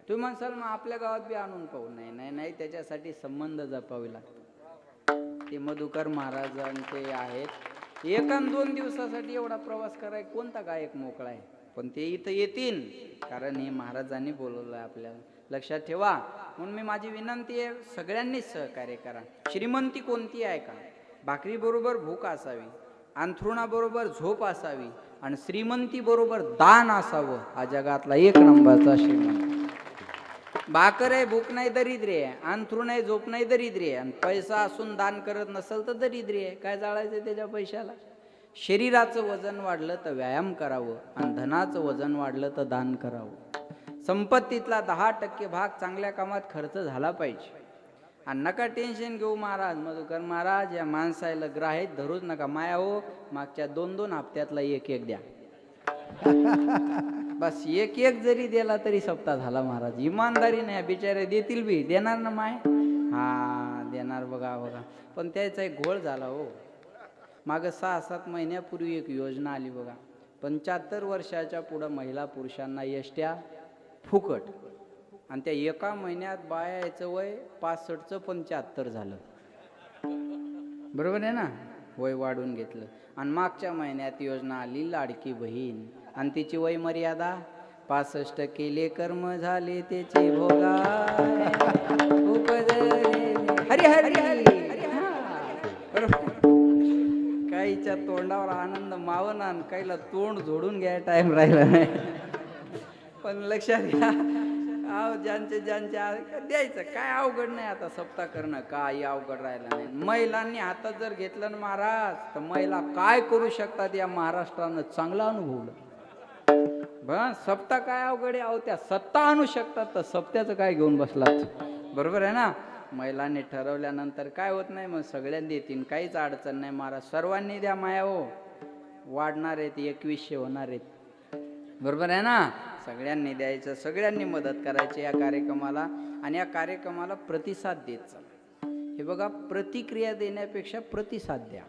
तुम्ही म्हणसाल मग आपल्या गावात बी आणून पाहू. नाही, त्याच्यासाठी संबंध जपावे लागतात. ते मधुकर महाराजांचे आहेत. 1-2 दिवसासाठी एवढा प्रवास कराय कोणता गायक मोकळा आहे. पण ते इथं येतील, कारण हे महाराजांनी बोलवलं आहे आपल्याला. लक्षात ठेवा. म्हणून मी माझी विनंती आहे, सगळ्यांनीच सहकार्य करा. श्रीमंती कोणती आहे का, भाकरी बरोबर भूक असावी, अंथरुणाबरोबर झोप असावी, आणि श्रीमंती बरोबर दान असावं. हा जगातला 1 नंबरचा श्रीमंत. भाकर आहे भूक नाही दरिद्री आहे, अंथरुण आहे झोप नाही दरिद्री आहे, आणि पैसा असून दान करत नसेल तर दरिद्री आहे. काय जाळायचं त्याच्या पैशाला. शरीराचं वजन वाढलं तर व्यायाम करावं, आणि धनाचं वजन वाढलं तर दान करावं. संपत्तीतला 10% भाग चांगल्या कामात खर्च झाला पाहिजे. आणि नका टेन्शन घेऊ महाराज, मधुकर महाराज या माणसाला ग्राह्य धरूच नका. माया हो, मागच्या 2-2 हप्त्यातला 1-1 द्या. बस 1-1 जरी दिला तरी सप्ताह झाला महाराज. इमानदारी नाही, बिचारे देतील बी, देणार ना माय. हा देणार बघा. पण त्याचा एक घोळ झाला हो. मागं 6-7 महिन्यापूर्वी एक योजना आली बघा. 75 वर्षाच्या पुढं महिला पुरुषांना एसट्या फुकट. आणि त्या एका महिन्यात बायाचं वय 65चं 75 झालं. बरोबर आहे ना. वय वाढून घेतलं. आणि मागच्या महिन्यात योजना आली लाडकी बहीण, आणि तिची वय मर्यादा 65 केले कर्म झाले त्याचे भोगाय हरी हरी हरी. काहीच्या तोंडावर आनंद मावना, काहीला तोंड जोडून घ्याय टाइम राहिला नाही. पण लक्षात घ्या, ज्यांचे द्यायचं काय अवघड नाही. आता सप्ताह करणं काही अवघड राहिलं नाही. महिलांनी हातात जर घेतलं ना महाराज, तर महिला काय करू शकतात या महाराष्ट्रानं चांगला अनुभवलं. बस सप्ताह काय अवघड आहे. त्या सत्ता आणू शकतात, तर सप्त्याचं काय घेऊन बसलात. बरोबर आहे ना. महिलांनी ठरवल्यानंतर काय होत नाही, मग सगळ्यांनी देतील, काहीच अडचण नाही. महाराज सर्वांनी द्या माया हो. वाढणार आहेत, 2100 होणार आहेत. बरोबर आहे ना. सगळ्यांनी द्यायचं, सगळ्यांनी मदत करायची या कार्यक्रमाला. आणि या कार्यक्रमाला प्रतिसाद देत चला. हे बघा, प्रतिक्रिया देण्यापेक्षा प्रतिसाद द्या.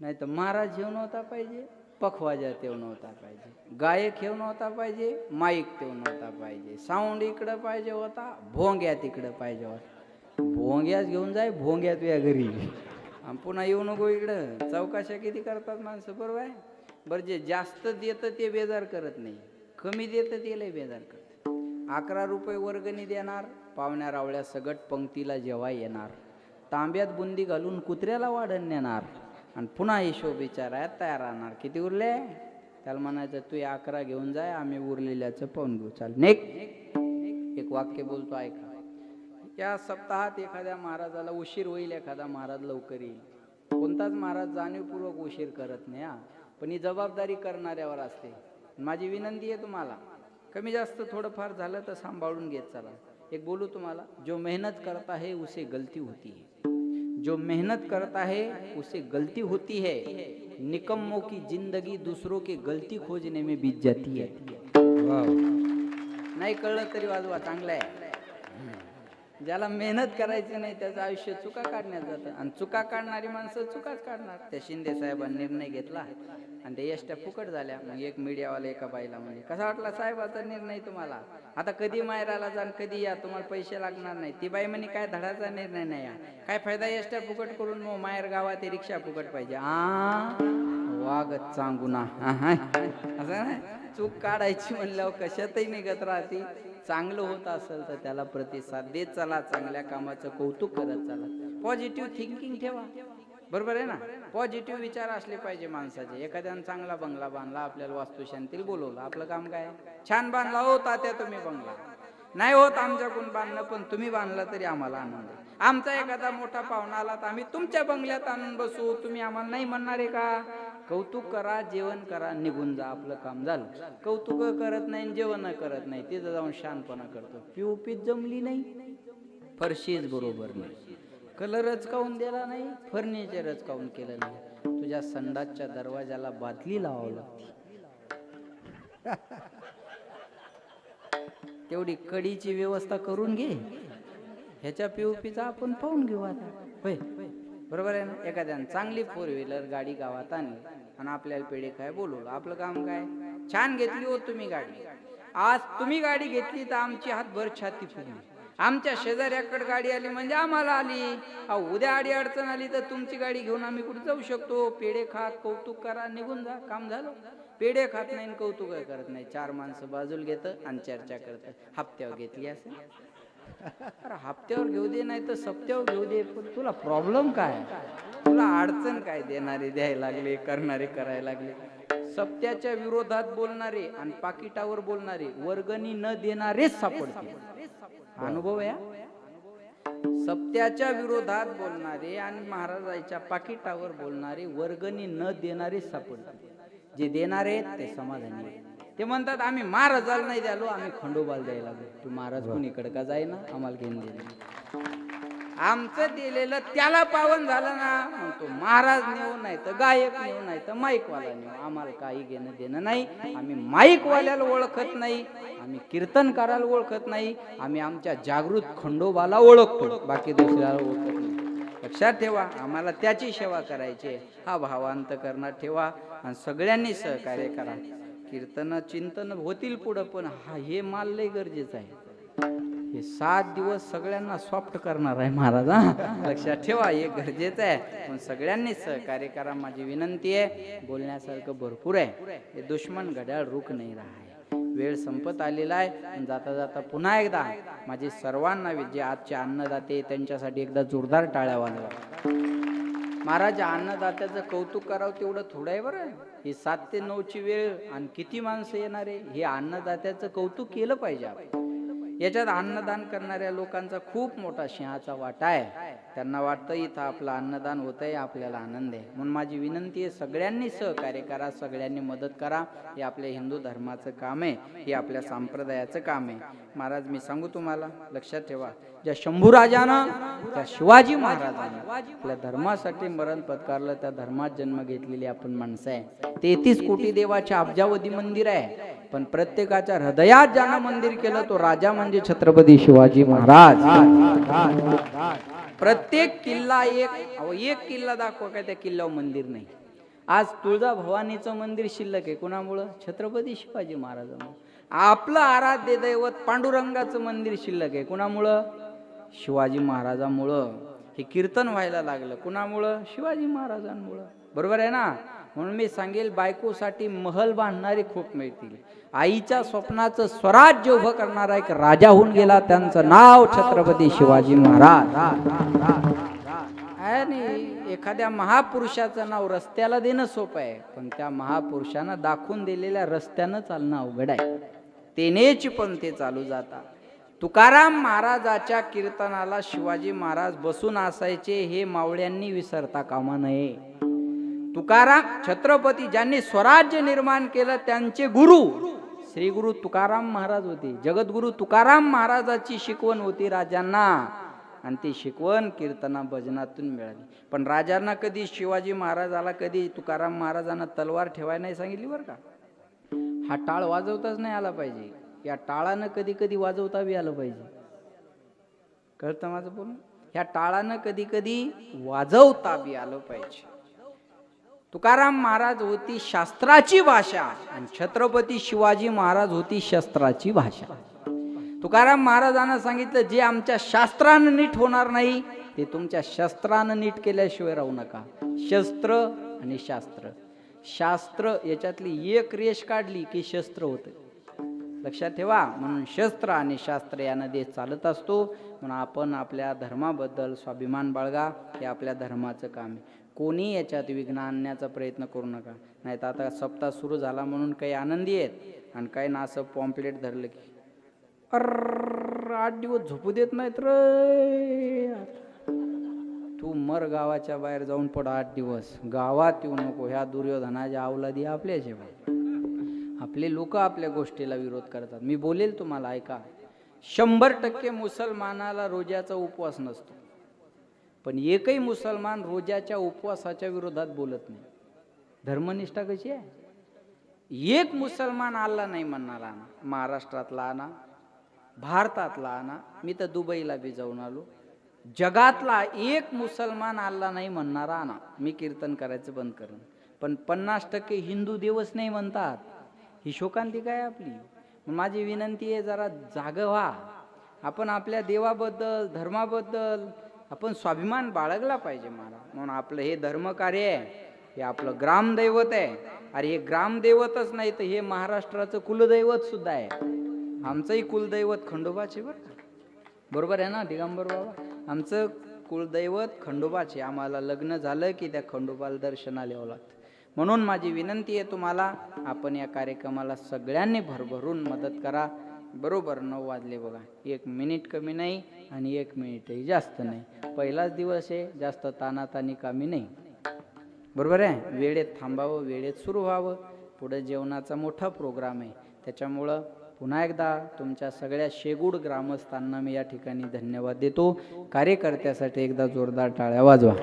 नाही तर महाराज येऊन होता पाहिजे, पखवाजात येऊन होता पाहिजे, गायक येऊन होता पाहिजे, माईक येऊन होता पाहिजे, साऊंड इकडं पाहिजे होता, भोंग्यात इकडं पाहिजे होता. भोंग्यात घेऊन जाय, भोंग्यात या घरी, आणि पुन्हा येऊ नको इकडं. चौकाशा किती करतात माणसं. बरोबर आहे. बरं, जे जास्त देतं ते बेजार करत नाही, कमी देतं ते लय बेजार करत. 11 रुपये वर्गणी देणार, पाहुण्या रावळ्या सगट पंक्तीला जेव्हा येणार, तांब्यात बुंदी घालून कुत्र्याला वाढण नेणार, आणि पुन्हा हिशोब विचारायला तयार राहणार. किती उरले, त्याला म्हणायचं तू 11 घेऊन जाय, आम्ही उरलेल्याचं पाहून घेऊ. चाल नेक. एक वाक्य बोलतो ऐका. या सप्ताहात एखाद्या महाराजाला उशीर होईल, एखादा महाराज लवकर येईल. कोणताच महाराज जाणीवपूर्वक उशीर करत नाही. पण ही जबाबदारी करणाऱ्यावर असते. माझी विनंती आहे तुम्हाला, कमी जास्त थोडंफार झालं तर सांभाळून घेत चला. एक बोलू तुम्हाला, जो मेहनत करता है उसे गलती होती है, जो मेहनत करता है उसे गलती होती है, निकम्मों की जिंदगी दूसरों की गलती खोजने में बीत जाती है. नाही कळलं तरी वाजवा, चांगलं आहे. ज्याला मेहनत करायची नाही त्याचं आयुष्य चुका काढण्यात जातं, आणि चुका काढणारी माणसं चुकाच काढणार. त्या शिंदे साहेबांनी निर्णय घेतला आणि ते एसट्या फुकट झाल्या. मग एक मीडियावाला एका बाईला म्हणजे, कसा वाटला साहेबाचा निर्णय तुम्हाला? आता कधी मायराला जा कधी या, तुम्हाला पैसे लागणार नाही. ती बाई म्हणे काय धडाचा निर्णय नाही या, काय फायदा एसट्या फुकट करून, मग मायर गावात रिक्षा फुकट पाहिजे. वागत सांगू ना असं नाही. चूक काढायची म्हणल्यावर कशातही निघत राहते. चांगलं होत असेल तर त्याला प्रतिसाद देत चला, चांगल्या कामाचं कौतुक करत चला, पॉझिटिव्ह थिंकिंग ठेवा. बरोबर आहे ना? पॉझिटिव्ह विचार असले पाहिजे माणसाचे. एखाद्यानं चांगला बंगला बांधला, आपल्याला वास्तुशांतीला बोलवलं, आपलं काम काय? छान बांधला हो तात्या तुम्ही बंगला, नाही होत आमच्याकडून बांधणं, पण तुम्ही बांधला तरी आम्हाला आनंद आहे. आमचा एखादा मोठा पाहुणा आला तर आम्ही तुमच्या बंगल्यात आणून बसू, तुम्ही आम्हाला नाही म्हणणार आहे का? कौतुक करा, जेवण करा, निघून जा, आपलं काम झालं. कौतुक करत नाही, जेवण करत नाही, तिथं जाऊन शानपणा करतो. पीओपीच जमली नाही, फरशीच बरोबर नाही, कलरच काऊन दिला नाही, फर्निचरच काऊन केलं नाही, तुझ्या संडासच्या दरवाजाला बादली लावावं लागते. तेवढी कडीची व्यवस्था करून घे. ह्याच्या पीओपीचा आपण पाहून घेऊ आता. होय, बरोबर आहे ना? एखाद्यानं चांगली 4 व्हीलर गाडी गावात आणली आणि आपल्याला पेढे काय बोलवलं, आपलं काम काय? छान घेतली हो तुम्ही गाडी, आज तुम्ही गाडी घेतली तर आमची हातभर छाती फुगली. आमच्या शेजाऱ्याकडे गाडी आली म्हणजे आम्हाला आली. उद्या आडी अडचण आली तर तुमची गाडी घेऊन आम्ही कुठे जाऊ शकतो? पेढे खात कौतुक करा, निघून जा, काम झालं. पेढे खात नाही, कौतुक करत नाही, 4 माणसं बाजूला घेतं आणि चर्चा करतं. हप्त्यावर घेतली असेल, अरे हप्त्यावर घेऊ दे, नाही तर सप्त्यावर घेऊ दे, पण तुला प्रॉब्लेम काय? तुला अडचण काय? देणारे द्यायला लागले, करणारे करायला लागले. सप्त्याच्या विरोधात बोलणारे आणि पाकिटावर बोलणारे, वर्गणी न देणारेच सापडते. अनुभव आहे. सप्त्याच्या विरोधात बोलणारे आणि महाराजांच्या पाकिटावर बोलणारे, वर्गणी न देणारे सापडते. जे देणारे ते समाधानी. ते म्हणतात आम्ही महाराजाला नाही द्यालो, आम्ही खंडोबाला द्यायला लागलो. तू महाराज कुणीकडे का जाईना, आम्हाला घेऊन दिले. आमचं दिलेलं त्याला पावन झालं ना, म्हणतो महाराज नेऊ, नाही तर गायक नेऊ, नाही तर माईकवाला नेऊ, आम्हाला काही घेणं देणं नाही. आम्ही माईकवाल्याला ओळखत नाही, आम्ही कीर्तनकाराला ओळखत नाही, आम्ही आमच्या जागृत खंडोबाला ओळखतो, बाकी दुसऱ्याला ओळखत नाही. लक्षात ठेवा, आम्हाला त्याची सेवा करायची. हा भावांत करणार ठेवा आणि सगळ्यांनी सहकार्य करा. कीर्तन चिंतन होतील पुढं, पण हे माल लय गरजेचं आहे. हे 7 दिवस सगळ्यांना सॉफ्ट करणार आहे महाराज. लक्षात ठेवा, हे गरजेचं आहे. पण सगळ्यांनी सहकार्य करा, माझी विनंती आहे. बोलण्यासारखं भरपूर आहे. हे दुश्मन घड्याळ रुक नाही रहा है. वेळ संपत आलेला आहे. जाता जाता पुन्हा एकदा माझी सर्वांना, जे आजचे अन्नदाते त्यांच्यासाठी एकदा जोरदार टाळ्या वाजवा. महाराज, अन्नदात्याचं कौतुक करावं तेवढं थोडं आहे बरं. ही 7 ते 9ची वेळ आणि किती माणसं येणार आहे, हे अन्नदात्याचं कौतुक केलं पाहिजे आपण. याच्यात अन्नदान करणाऱ्या लोकांचा खूप मोठा सिंहाचा वाटा आहे. त्यांना वाटतं इथं आपलं अन्नदान होतंय, आपल्याला आनंद आहे. म्हणून माझी विनंती आहे, सगळ्यांनी सहकार्य करा, सगळ्यांनी मदत करा. हे आपल्या हिंदू धर्माचं काम आहे, हे आपल्या संप्रदायाचं काम आहे. महाराज, मी सांगू तुम्हाला, लक्षात ठेवा, ज्या शंभूराजानं, त्या शिवाजी महाराजांनी आपल्या धर्मासाठी मरण पत्कारलं, त्या धर्मात जन्म घेतलेली आपण माणसं आहे. 33 कोटी देवाचे अब्जावधी मंदिर आहे, पण प्रत्येकाच्या हृदयात ज्यानं मंदिर केलं तो राजा म्हणजे छत्रपती शिवाजी महाराज. प्रत्येक किल्ला एक किल्ला दाखवा काय त्या किल्ल्यावर मंदिर नाही. आज तुळजाभवानीचं मंदिर शिल्लक आहे, कुणामुळं? छत्रपती शिवाजी महाराजांमुळे. आपलं आराध्य दैवत पांडुरंगाचं मंदिर शिल्लक आहे, कुणामुळं? शिवाजी महाराजांमुळं. हे कीर्तन व्हायला लागलं, कुणामुळं? शिवाजी महाराजांमुळं. बरोबर आहे ना? म्हणून मी सांगेल, बायकोसाठी महल बांधणारे खूप मिळतील. आईच्या स्वप्नाचं स्वराज्य उभं करणारा एक राजा होऊन गेला, त्यांचं नाव छत्रपती शिवाजी महाराज. आणि एखाद्या महापुरुषाचं नाव रस्त्याला देणं सोपं आहे, पण त्या महापुरुषानं दाखवून दिलेल्या रस्त्यानं चालणं अवघड आहे. तेनेच पण ते चालू जातात. तुकाराम महाराजाच्या कीर्तनाला शिवाजी महाराज बसून असायचे, हे मावळ्यांनी विसरता कामा नये. तुकाराम छत्रपती ज्यांनी स्वराज्य निर्माण केलं, त्यांचे गुरु श्री गुरु तुकाराम महाराज होते. जगद्गुरु तुकाराम महाराजाची शिकवण होती राजांना, आणि ती शिकवण कीर्तना भजनातून मिळाली. पण राजांना कधी शिवाजी महाराजाला कधी तुकाराम महाराजांना तलवार ठेवायला नाही सांगितली बरं का. हा टाळ वाजवताच नाही आला पाहिजे, या टाळानं कधी कधी वाजवता बी आलं पाहिजे. कळतं माझं बोलणं? ह्या टाळानं कधी कधी वाजवता बी आलं पाहिजे. तुकाराम महाराज होती शास्त्राची भाषा आणि छत्रपती शिवाजी महाराज होती शस्त्राची भाषा. तुकाराम महाराजांना सांगितलं, जे आमच्या शास्त्रानं नीट होणार नाही ते तुमच्या शस्त्रानं नीट केल्याशिवाय राहू नका. शस्त्र आणि शास्त्र, शास्त्र याच्यातली एक रेष काढली की शस्त्र होतं. लक्षात ठेवा. म्हणून शस्त्र आणि शास्त्र यानं देश चालत असतो. म्हणून आपण आपल्या धर्माबद्दल स्वाभिमान बाळगा, हे आपल्या धर्माचं काम आहे. कोणी याच्यात विघ्न आणण्याचा प्रयत्न करू नका. नाही तर आता सप्ताह सुरू झाला म्हणून काही आनंदी आहेत आणि काही ना असं पॉम्पलेट धरलं की 8 दिवस झोपू देत नाहीत रे. तू मर, गावाच्या बाहेर जाऊन पड 8 दिवस, गावात येऊ नको. ह्या दुर्योधनाच्या अवलादी आपल्याचे बाई. आपले लोक आपल्या गोष्टीला विरोध करतात. मी बोलेल तुम्हाला, ऐका. 100% मुसलमानाला रोजाचा उपवास नसतो, पण एकही मुसलमान रोजाच्या उपवासाच्या विरोधात बोलत नाही. धर्मनिष्ठा कशी आहे? एक मुसलमान आला नाही म्हणणारा आणा, महाराष्ट्रातला आणा, भारतातला आणा, मी तर दुबईला बी जाऊन आलो. जगातला एक मुसलमान आला नाही म्हणणारा आणा, मी कीर्तन करायचं बंद करेन. पण 50% हिंदू देवच नाही म्हणतात. ही शोकांतिका आहे आपली. माझी विनंती आहे, जरा जाग व्हा. आपण आपल्या देवाबद्दल, धर्माबद्दल आपण स्वाभिमान बाळगला पाहिजे महाराज. म्हणून आपलं हे धर्मकार्य आहे, हे आपलं ग्रामदैवत आहे. अरे हे ग्रामदैवतच नाही तर हे महाराष्ट्राचं कुलदैवत सुद्धा आहे. आमचंही कुलदैवत खंडोबाचे बरं का. बरोबर आहे ना दिगंबर बाबा? आमचं कुलदैवत खंडोबाचे. आम्हाला लग्न झालं की त्या खंडोबाला दर्शनाला यावं लागतं. म्हणून माझी विनंती आहे तुम्हाला, आपण या कार्यक्रमाला सगळ्यांनी भरभरून मदत करा. बरोबर 9 वाजले बघा. 1 मिनिट कमी नाही आणि 1 मिनिटही जास्त नाही. पहिलाच दिवस आहे, जास्त तानातानी कामी नाही. बरोबर आहे. वेळेत थांबावं, वेळेत सुरू व्हावं. पुढे जेवणाचा मोठा प्रोग्राम आहे. त्याच्यामुळं पुन्हा एकदा तुमच्या सगळ्या शेगूड ग्रामस्थांना मी या ठिकाणी धन्यवाद देतो. कार्यकर्त्यासाठी एकदा जोरदार टाळ्या वाजवा.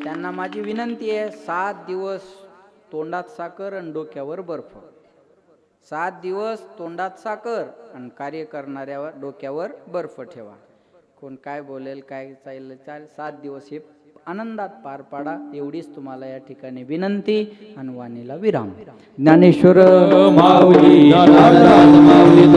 त्यांना माझी विनंती आहे, 7 दिवस तोंडात साखर आणि डोक्यावर बर्फ. 7 दिवस तोंडात साखर आणि कार्य करणाऱ्यावर डोक्यावर बर्फ ठेवा. कोण काय बोलेल, काय चालेल, 7 दिवस हे आनंदात पार पाडा. एवढीच तुम्हाला या ठिकाणी विनंती. आणि वाणीला विराम. ज्ञानेश्वर माऊली, माऊली,